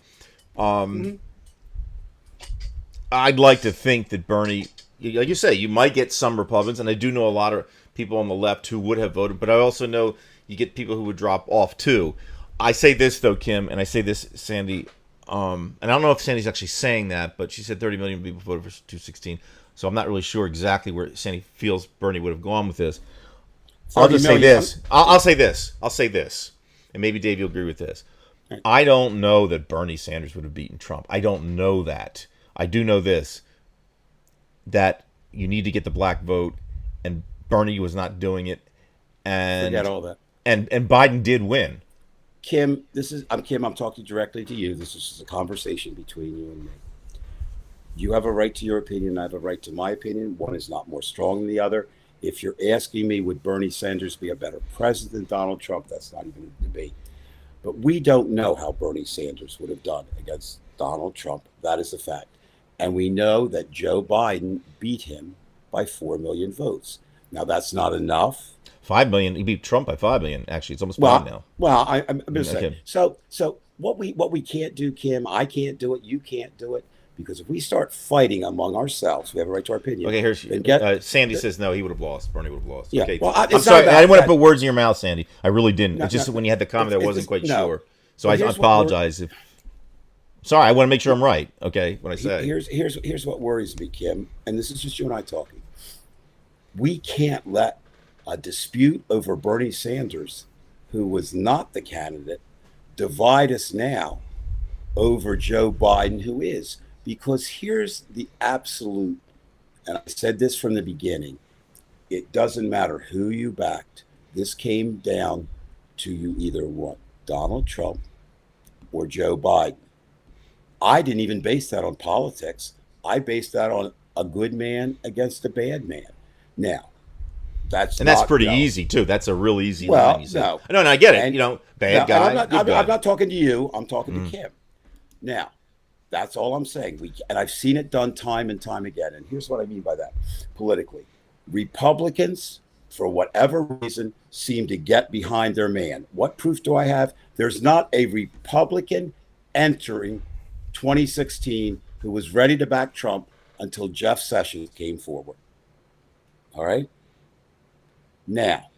I'd like to think that Bernie, like you say, you might get some Republicans, and I do know a lot of people on the left who would have voted, but I also know you get people who would drop off too. I say this though, Kim, and I say this, Sandy, and I don't know if Sandy's actually saying that, but she said 30 million people voted for 216, so I'm not really sure exactly where Sandy feels Bernie would have gone with this. I'll just say this. I'll say this. I'll say this, and maybe Dave, you'll agree with this. I don't know that Bernie Sanders would have beaten Trump. I don't know that. I do know this, that you need to get the black vote, and Bernie was not doing it, and Forget all that. And Biden did win. Kim, I'm Kim. I'm talking directly to you. This is just a conversation between you and me. You have a right to your opinion. I have a right to my opinion. One is not more strong than the other. If you're asking me, would Bernie Sanders be a better president than Donald Trump? That's not even a debate. But we don't know how Bernie Sanders would have done against Donald Trump. That is a fact. And we know that Joe Biden beat him by 4 million votes. Now, that's not enough. 5 million. He beat Trump by 5 million. Actually, it's almost 5 now. Well, I'm going to say. Okay. So what we can't do, Kim, I can't do it, you can't do it, because if we start fighting among ourselves, we have a right to our opinion. Okay, here's Sandy says no, he would have lost. Bernie would have lost. Yeah, okay. well, I'm sorry. I didn't want to put words in your mouth, Sandy. I really didn't. It's just when you had the comment, I wasn't quite sure. So I apologize if. Sorry, I want to make sure I'm right. Okay, what I say. Here's what worries me, Kim, and this is just you and I talking. We can't let a dispute over Bernie Sanders, who was not the candidate, divide us now over Joe Biden, who is. Because here's the absolute, and I said this from the beginning, it doesn't matter who you backed. This came down to you either want Donald Trump or Joe Biden. I didn't even base that on politics. I based that on a good man against a bad man. Now, that's pretty easy too. That's a real easy line. You said. No, I get it. Bad guy. I'm not talking to you. I'm talking to Kim. Now, that's all I'm saying. And I've seen it done time and time again. And here's what I mean by that. Politically, Republicans, for whatever reason, seem to get behind their man. What proof do I have? There's not a Republican entering 2016 who was ready to back Trump until Jeff Sessions came forward. All right? Now,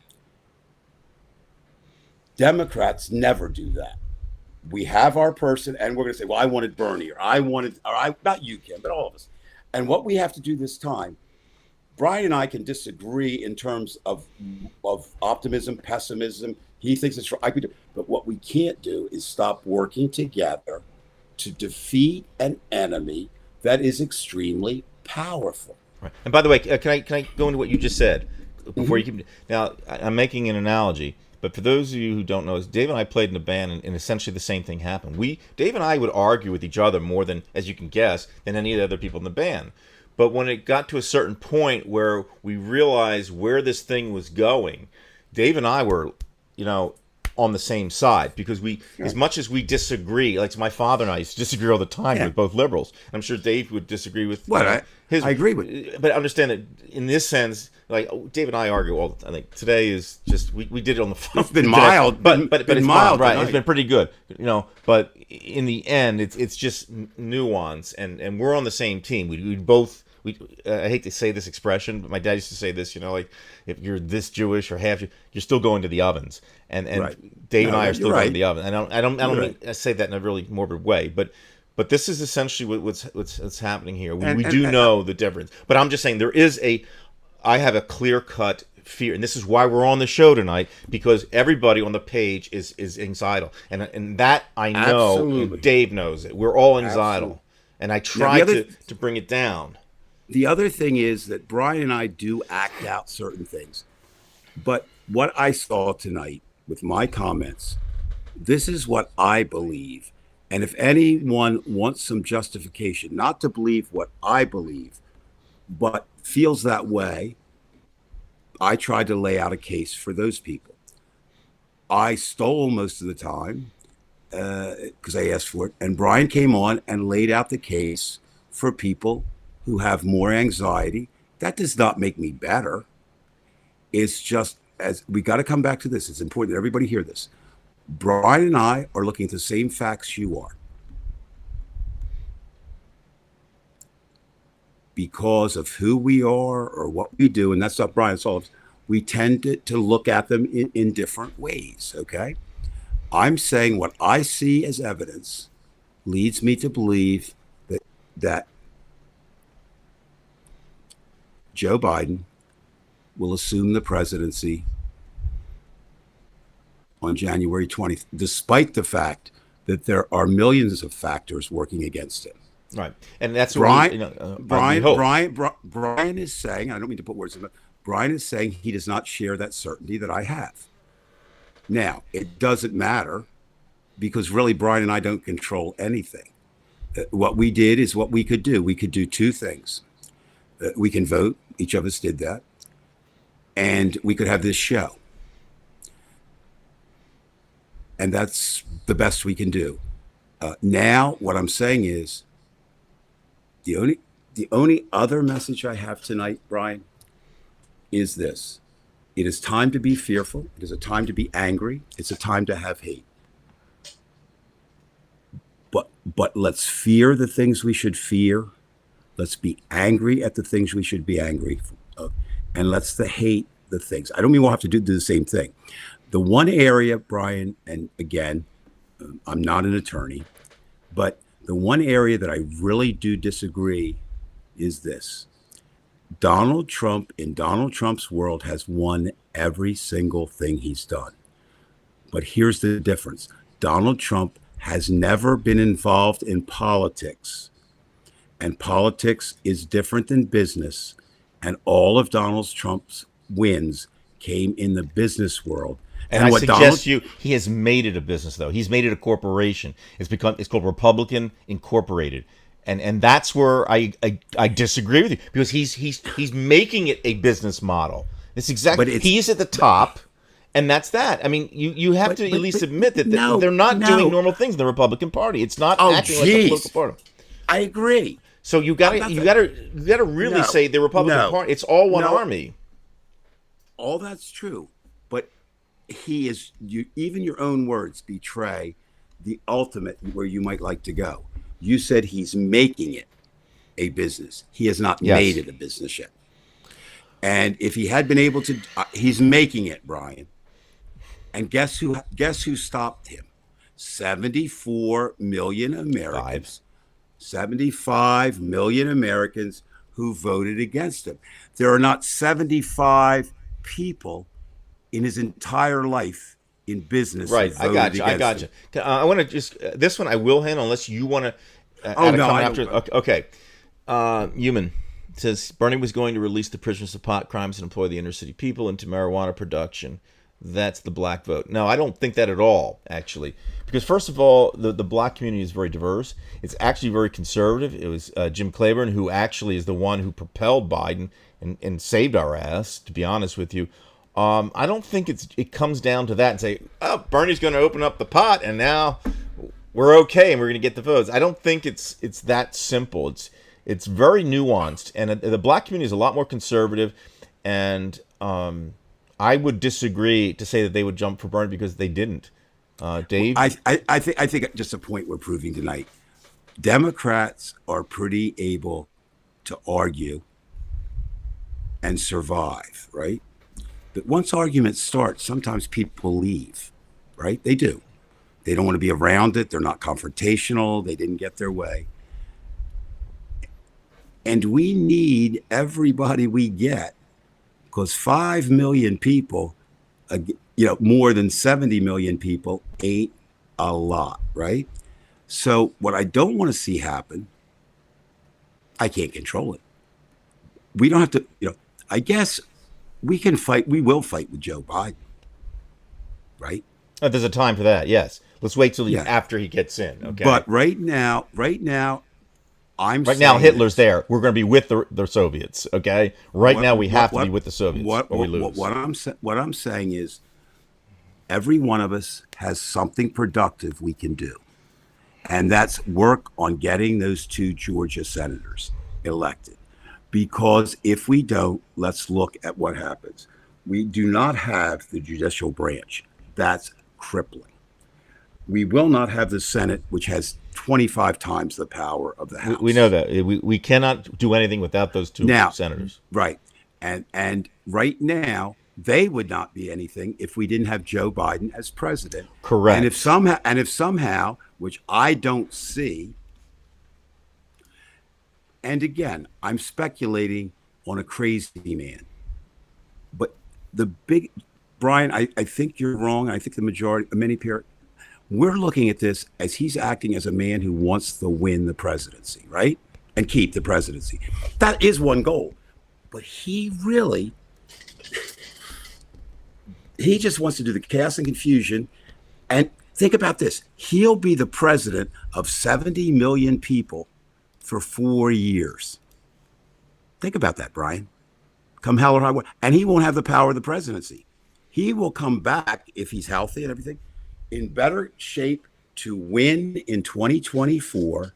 Democrats never do that. We have our person, and we're going to say, well, I wanted Bernie, not you, Kim, but all of us. And what we have to do this time, Brian and I can disagree in terms of optimism, pessimism. He thinks it's right, but what we can't do is stop working together to defeat an enemy that is extremely powerful. Right. And by the way, can I go into what you just said before you keep? Now, I'm making an analogy, but for those of you who don't know, Dave and I played in a band, and essentially the same thing happened. Dave and I would argue with each other more than, as you can guess, than any of the other people in the band. But when it got to a certain point where we realized where this thing was going, Dave and I were, on the same side, because as much as we disagree, like my father and I used to disagree all the time with both liberals. I'm sure Dave would disagree with I agree with. But understand that in this sense, like Dave and I argue all the time. Like today is just we did it on the phone. It's been mild, but it's mild, right? Tonight. It's been pretty good, But in the end, it's just nuance, and we're on the same team. We both. I hate to say this expression, but my dad used to say this, like if you're this Jewish or half, you're still going to the ovens, and right. Dave and I are still going to the oven. I don't mean I say that in a really morbid way, but this is essentially what's happening here. We do know the difference, but I'm just saying I have a clear cut fear, and this is why we're on the show tonight, because everybody on the page is anxietal, and that I know. Absolutely. Dave knows it. We're all anxietal, and I try to bring it down. The other thing is that Brian and I do act out certain things. But what I saw tonight with my comments, this is what I believe. And if anyone wants some justification, not to believe what I believe, but feels that way, I tried to lay out a case for those people. I stole most of the time because I asked for it. And Brian came on and laid out the case for people who have more anxiety. That does not make me better. It's just, as we got to come back to this. It's important that everybody hear this. Brian and I are looking at the same facts you are. Because of who we are or what we do, and that's not Brian Sullivan, we tend to look at them in different ways, okay? I'm saying what I see as evidence leads me to believe that Joe Biden will assume the presidency on January 20th, despite the fact that there are millions of factors working against him. Right, and that's Brian. what Brian is saying. I don't mean to put words in, but Brian is saying he does not share that certainty that I have. Now, it doesn't matter because really, Brian and I don't control anything. What we did is what we could do. We could do two things. We can vote. Each of us did that, and we could have this show, and that's the best we can do. Now, what I'm saying is. The only other message I have tonight, Brian, is this. It is time to be fearful. It is a time to be angry. It's a time to have hate. But let's fear the things we should fear. Let's be angry at the things we should be angry of. And let's hate the things. I don't mean we'll have to do the same thing. The one area, Brian, and again, I'm not an attorney, but the one area that I really do disagree is this. Donald Trump, in Donald Trump's world, has won every single thing he's done. But here's the difference. Donald Trump has never been involved in politics. And politics is different than business. And all of Donald Trump's wins came in the business world. And I suggest to you, he has made it a business, though. He's made it a corporation. It's called Republican Incorporated, and that's where I disagree with you because he's making it a business model. It's exactly he's at the top, and that's that. I mean, you have to at least admit that they're not doing normal things in the Republican Party. It's not acting like a political party. I agree. So you got to really say the Republican Party. It's all one army. All that's true, but. He is, even your own words betray the ultimate where you might like to go. You said he's making it a business. He has not made it a business yet. And if he had been able to, he's making it, Brian. And guess who stopped him? 74 million Americans. 75 million Americans who voted against him. There are not 75 people in his entire life in business. Right, I got you. I want to just this one I will handle unless you want to. Okay. Human says Bernie was going to release the prisoners of pot crimes and employ the inner city people into marijuana production. That's the black vote. No, I don't think that at all, actually, because first of all, the black community is very diverse. It's actually very conservative. It was Jim Clyburn who actually is the one who propelled Biden and saved our ass. To be honest with you. I don't think it comes down to that and say, oh, Bernie's going to open up the pot and now we're okay and we're going to get the votes. I don't think it's that simple. It's very nuanced, and the black community is a lot more conservative, and I would disagree to say that they would jump for Bernie because they didn't. Dave? I think just a point we're proving tonight. Democrats are pretty able to argue and survive, right? But once arguments start, sometimes people leave, right? They do. They don't want to be around it. They're not confrontational. They didn't get their way. And we need everybody we get because 5 million people, more than 70 million people ain't a lot, right? So what I don't want to see happen, I can't control it. We don't have to, I guess we can fight. We will fight with Joe Biden, right? There's a time for that. Yes. Let's wait till after he gets in. Okay. But right now, now Hitler's there. We're going to be with the Soviets. Okay. Now we have to be with the Soviets. Or we lose. What I'm saying is, every one of us has something productive we can do, and that's work on getting those 2 Georgia senators elected. Because if we don't, let's look at what happens. We do not have the judicial branch. That's crippling. We will not have the Senate, which has 25 times the power of the House. We know that. We cannot do anything without those two senators. Right. And right now, they would not be anything if we didn't have Joe Biden as president. Correct. And if somehow, which I don't see, and again, I'm speculating on a crazy man, but Brian, I think you're wrong. I think the majority, many people, we're looking at this as he's acting as a man who wants to win the presidency, right? And keep the presidency. That is one goal. But he just wants to do the chaos and confusion. And think about this. He'll be the president of 70 million people for 4 years. Think about that, Brian. Come hell or high water. And he won't have the power of the presidency. He will come back, if he's healthy and everything, in better shape to win in 2024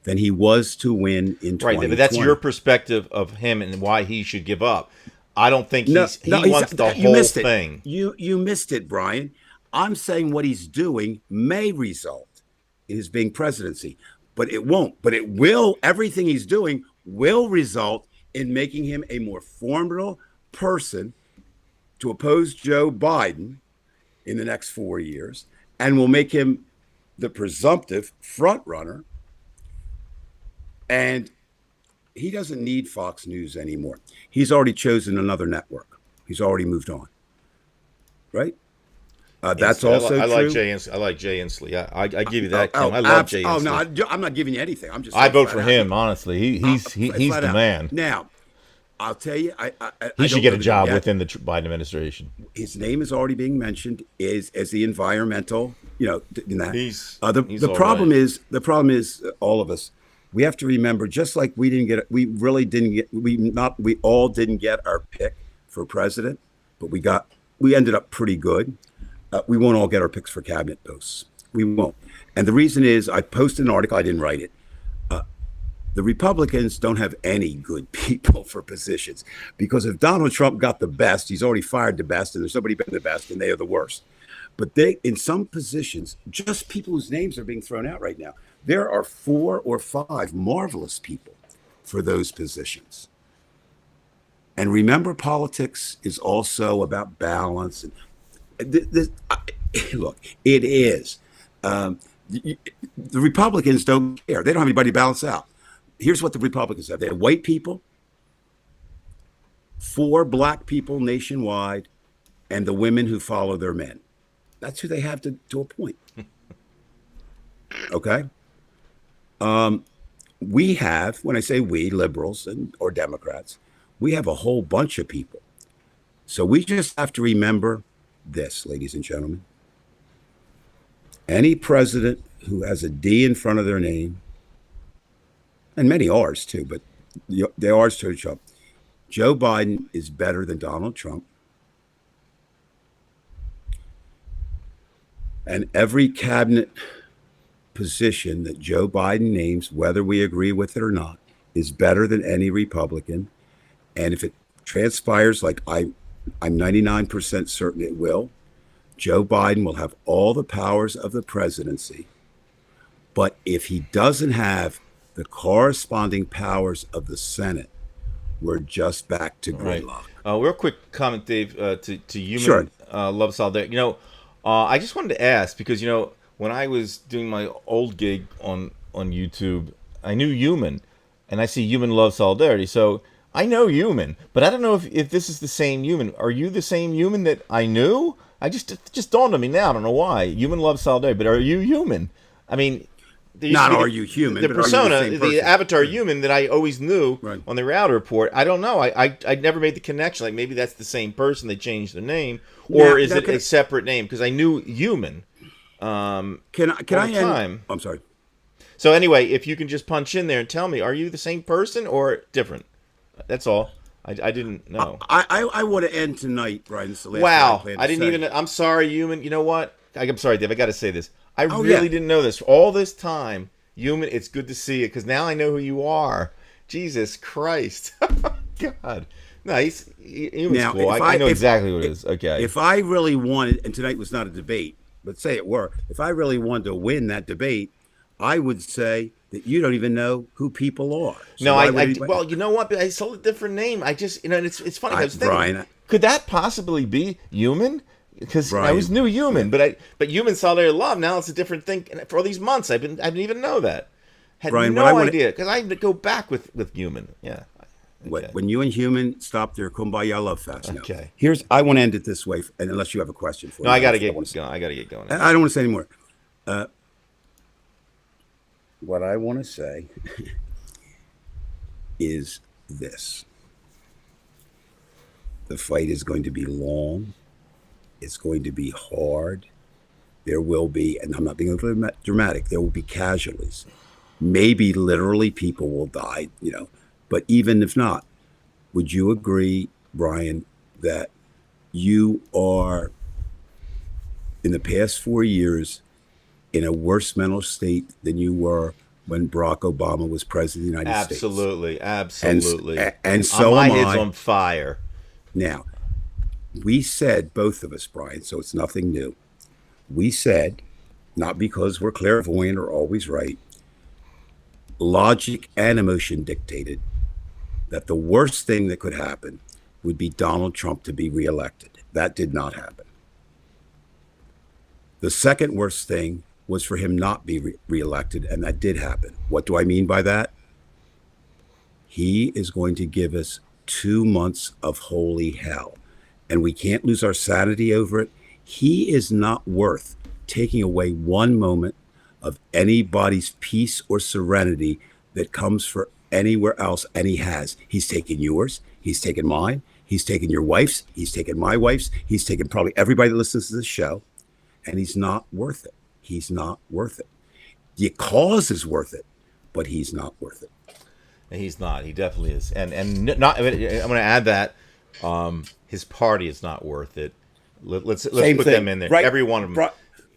than he was to win in 2020. Right, but that's your perspective of him and why he should give up. I don't think he wants the whole thing. You missed it, Brian. I'm saying what he's doing may result in his being presidency, but it won't. But it will. Everything he's doing will result in making him a more formidable person to oppose Joe Biden in the next 4 years, and will make him the presumptive front runner. And he doesn't need Fox News anymore. He's already chosen another network. He's already moved on. Right? That's also true. I like Jay Inslee. I give you that, Kim. I love Jay Inslee. No, I'm not giving you anything. I'm just. I vote for him. Honestly, he's the man. Now, I'll tell you, he should get a job within the Biden administration. His name is already being mentioned as the environmental. The problem is all of us. We have to remember, just like we all didn't get our pick for president, but we ended up pretty good. We won't all get our picks for cabinet posts. We won't. And the reason is, I posted an article, I didn't write it. The Republicans don't have any good people for positions, because if Donald Trump got the best, he's already fired the best, and there's somebody better than the best, and they are the worst. But in some positions, just people whose names are being thrown out right now, there are 4 or 5 marvelous people for those positions. And remember, politics is also about balance. And look, it is. The Republicans don't care. They don't have anybody to balance out. Here's what the Republicans have. They have white people, 4 black people nationwide, and the women who follow their men. That's who they have to a point. Okay? We have, when I say we, liberals or Democrats, we have a whole bunch of people. So we just have to remember this, ladies and gentlemen. Any president who has a D in front of their name, and many R's too, but the R's to Trump, Joe Biden is better than Donald Trump. And every cabinet position that Joe Biden names, whether we agree with it or not, is better than any Republican. And if it transpires like I'm 99% certain it will, Joe Biden will have all the powers of the presidency. But if he doesn't have the corresponding powers of the Senate, we're just back to gridlock. Real quick comment, Dave, to human Sure. Love Solidarity. I just wanted to ask, because, when I was doing my old gig on YouTube, I knew Human, and I see Human Love Solidarity. So I know Human, but I don't know if this is the same Human. Are you the same Human that I knew? It just dawned on me now. I don't know why. Human Love Solidarity, but are you Human? I mean, not are you human? The but persona, are you the avatar Human that I always knew Right. on the Router Report. I don't know. I never made the connection. Like, maybe that's the same person. They changed the name, or is it a separate name? Because I knew Human. Can I end? I'm sorry. So anyway, if you can just punch in there and tell me, are you the same person or different? That's all. I didn't know. I want to end tonight, Brian. Wow. I didn't even. I'm sorry, Human. You know what? I'm sorry, Dave. I got to say this. I really didn't know this. All this time, Human, it's good to see you, because now I know who you are. Jesus Christ. God. No, he was Now, cool. if I know if, exactly what it is. Okay. if I really wanted, and tonight was not a debate, but say it were, if I really wanted to win that debate, I would say that you don't even know who people are. So No, why would anybody? well, you know what? I saw a different name. I just, and it's funny. I was thinking, Brian, could that possibly be human? Because I always Brian, knew human, but human solidarity love now it's a different thing. And for all these months, I didn't even know that. Had Brian, no what I want idea because I had to go back with human. Yeah. Okay. when you and Human stop their kumbaya love fest. Now, Okay. I want to end it this way, and unless you have a question for No, me, I gotta that's what get want to say. going. I gotta get going. I don't want to say anymore. What I want to say is this: the fight is going to be long. It's going to be hard. There will be, and I'm not being dramatic, there will be casualties. Maybe literally people will die, but even if not, would you agree, Brian, that you are, in the past 4 years, in a worse mental state than you were when Barack Obama was president of the United States? Absolutely. And so my am head's I. on fire. Now, we said, both of us, Brian, so it's nothing new. We said, not because we're clairvoyant or always right, logic and emotion dictated that the worst thing that could happen would be Donald Trump to be reelected. That did not happen. The second worst thing was for him not be reelected, and that did happen. What do I mean by that? He is going to give us 2 months of holy hell, and we can't lose our sanity over it. He is not worth taking away one moment of anybody's peace or serenity that comes for anywhere else, and he has. He's taken yours. He's taken mine. He's taken your wife's. He's taken my wife's. He's taken probably everybody that listens to this show, and he's not worth it. He's not worth it. The cause is worth it, but he's not worth it. He's not. He definitely is. And not. I'm going to add that his party is not worth it. Let's put thing. them in there. Right. Every one of them.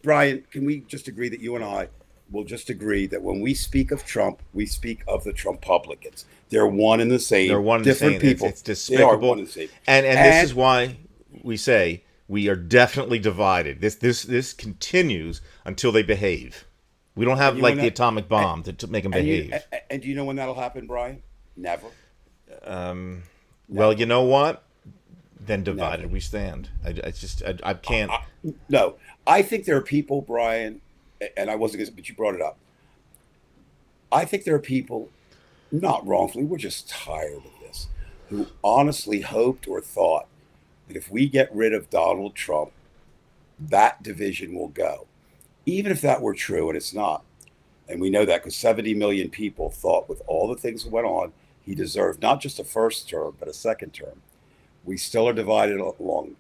Brian, can we just agree that you and I will just agree that when we speak of Trump, we speak of the Trumpublicans. They're one and the same. They're one and different the same. people. It's despicable. They are one and the same. And this is why we say we are definitely divided. This continues until they behave. We don't have like the atomic bomb to make them behave. And do you know when that'll happen, Brian? Never. Well, you know what? Then divided we stand. I can't. No, I think there are people, Brian, and I wasn't going to, but you brought it up. I think there are people, not wrongfully, we're just tired of this, who honestly hoped or thought that if we get rid of Donald Trump, that division will go. Even if that were true, and it's not. And we know that because 70 million people thought with all the things that went on, he deserved not just a first term, but a second term. We still are divided along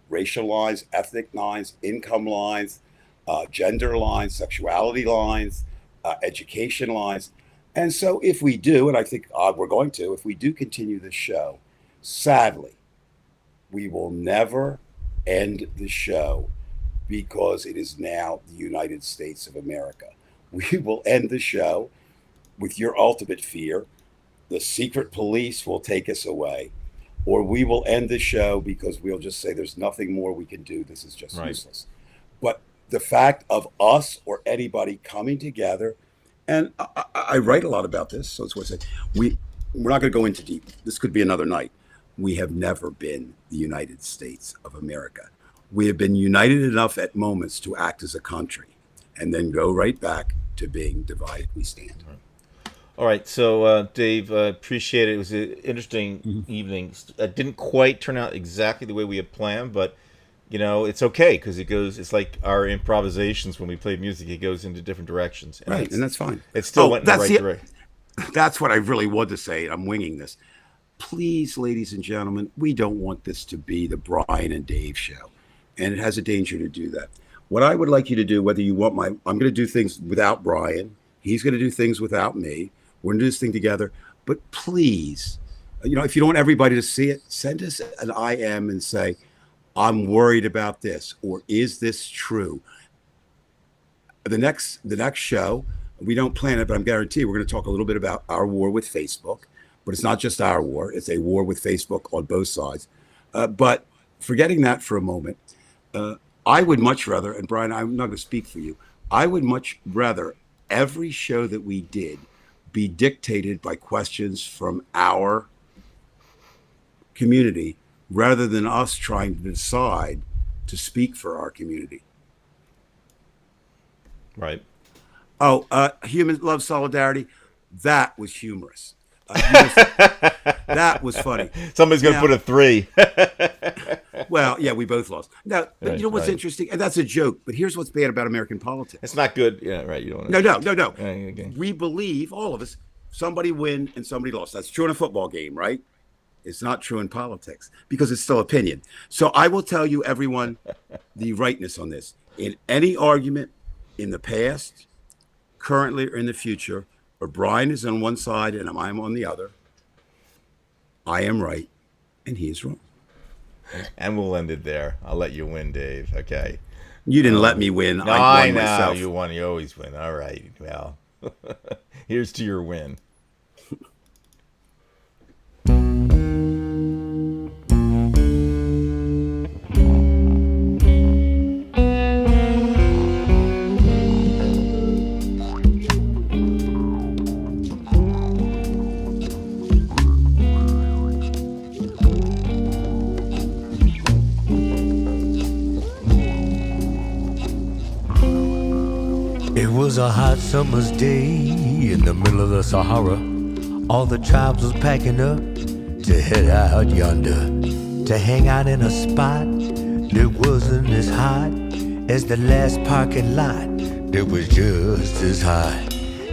racial lines, ethnic lines, income lines, gender lines, sexuality lines, education lines. And so if we do, and I think we're going to, if we do continue this show, sadly, we will never end the show because it is now the United States of America. We will end the show with your ultimate fear. The secret police will take us away, or we will end the show because we'll just say there's nothing more we can do. This is just useless. But the fact of us or anybody coming together, and I write a lot about this, so it's what I say. We're not going to go into deep. This could be another night. We have never been the United States of America. We have been united enough at moments to act as a country and then go right back to being divided we stand. All right, so Dave, appreciate it. It was an interesting evening. It didn't quite turn out exactly the way we had planned, but it's okay because it's like our improvisations when we play music. It goes into different directions, and that's fine. It still went in the right direction. That's what I really want to say. I'm winging this. Please, ladies and gentlemen, we don't want this to be the Brian and Dave show, and it has a danger to do that. What I would like you to do, whether you want I'm going to do things without Brian. He's going to do things without me. We're going to do this thing together. But please, if you don't want everybody to see it, send us an IM and say, I'm worried about this, or is this true? The next show, we don't plan it, but I'm guaranteed we're going to talk a little bit about our war with Facebook. but it's not just our war. It's a war with Facebook on both sides. But forgetting that for a moment, I would much rather, and Brian, I'm not going to speak for you, I would much rather every show that we did be dictated by questions from our community rather than us trying to decide to speak for our community. Right. Oh, human love solidarity. That was humorous. That was funny. Somebody's going to put a 3. Well, yeah, we both lost. Now, but Right, you know what's right. interesting? And that's a joke. But here's what's bad about American politics. It's not good. Yeah, right. You don't want to. No. Okay. We believe, all of us, somebody win and somebody lost. That's true in a football game, right? It's not true in politics because it's still opinion. So I will tell you, everyone, the rightness on this. In any argument in the past, currently, or in the future, where Brian is on one side and I'm on the other, I am right and he is wrong. And we'll end it there. I'll let you win, Dave. Okay. You didn't let me win. No, I I won know. myself. You won. You always win. All right. Well, here's to your win. It was a hot summer's day in the middle of the Sahara. All the tribes was packing up to head out yonder, to hang out in a spot that wasn't as hot as the last parking lot that was just as hot.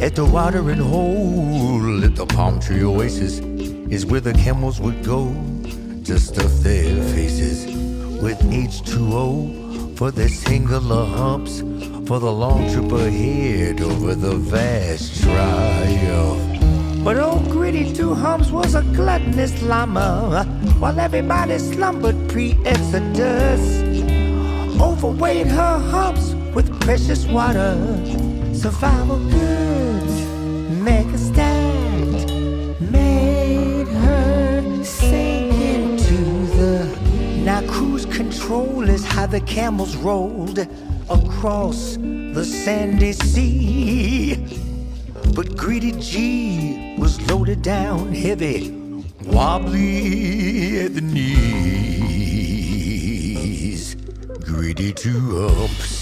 At the watering hole at the palm tree oasis is where the camels would go to stuff their faces with H2O for their singular humps, for the long trip ahead over the vast triumph. But old Gritty Two Humps was a gluttonous llama, while everybody slumbered pre-exodus. Overweight her humps with precious water, survival goods, mega stacked, made her sink into the... Now cruise control is how the camels rolled across the sandy sea. But Greedy G was loaded down heavy, wobbly at the knees. Greedy Two Humps.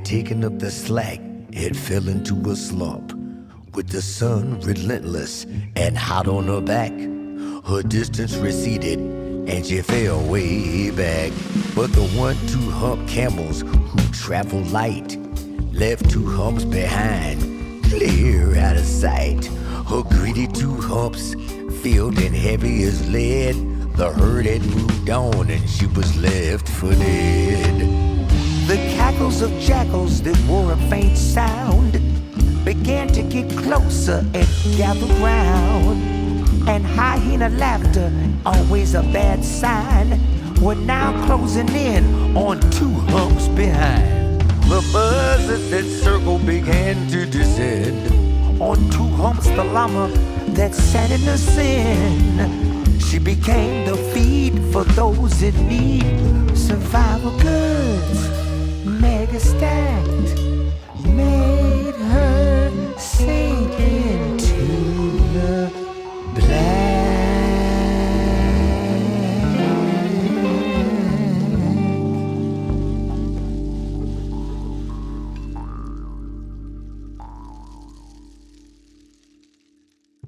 Taking up the slack, it fell into a slump. With the sun relentless and hot on her back, her distance receded and she fell way back. But the 1-2 hump camels who travel light left 2 humps behind, clear out of sight. Her greedy 2 humps, filled and heavy as lead, the herd had moved on and she was left for dead. The cackles of jackals that wore a faint sound began to get closer and gather round. And hyena laughter, always a bad sign, were now closing in on 2 humps behind. The buzzes that circle began to descend on 2 humps, the llama that sat in the sin. She became the feed for those in need. Survival goods, mega stacked, made her sink in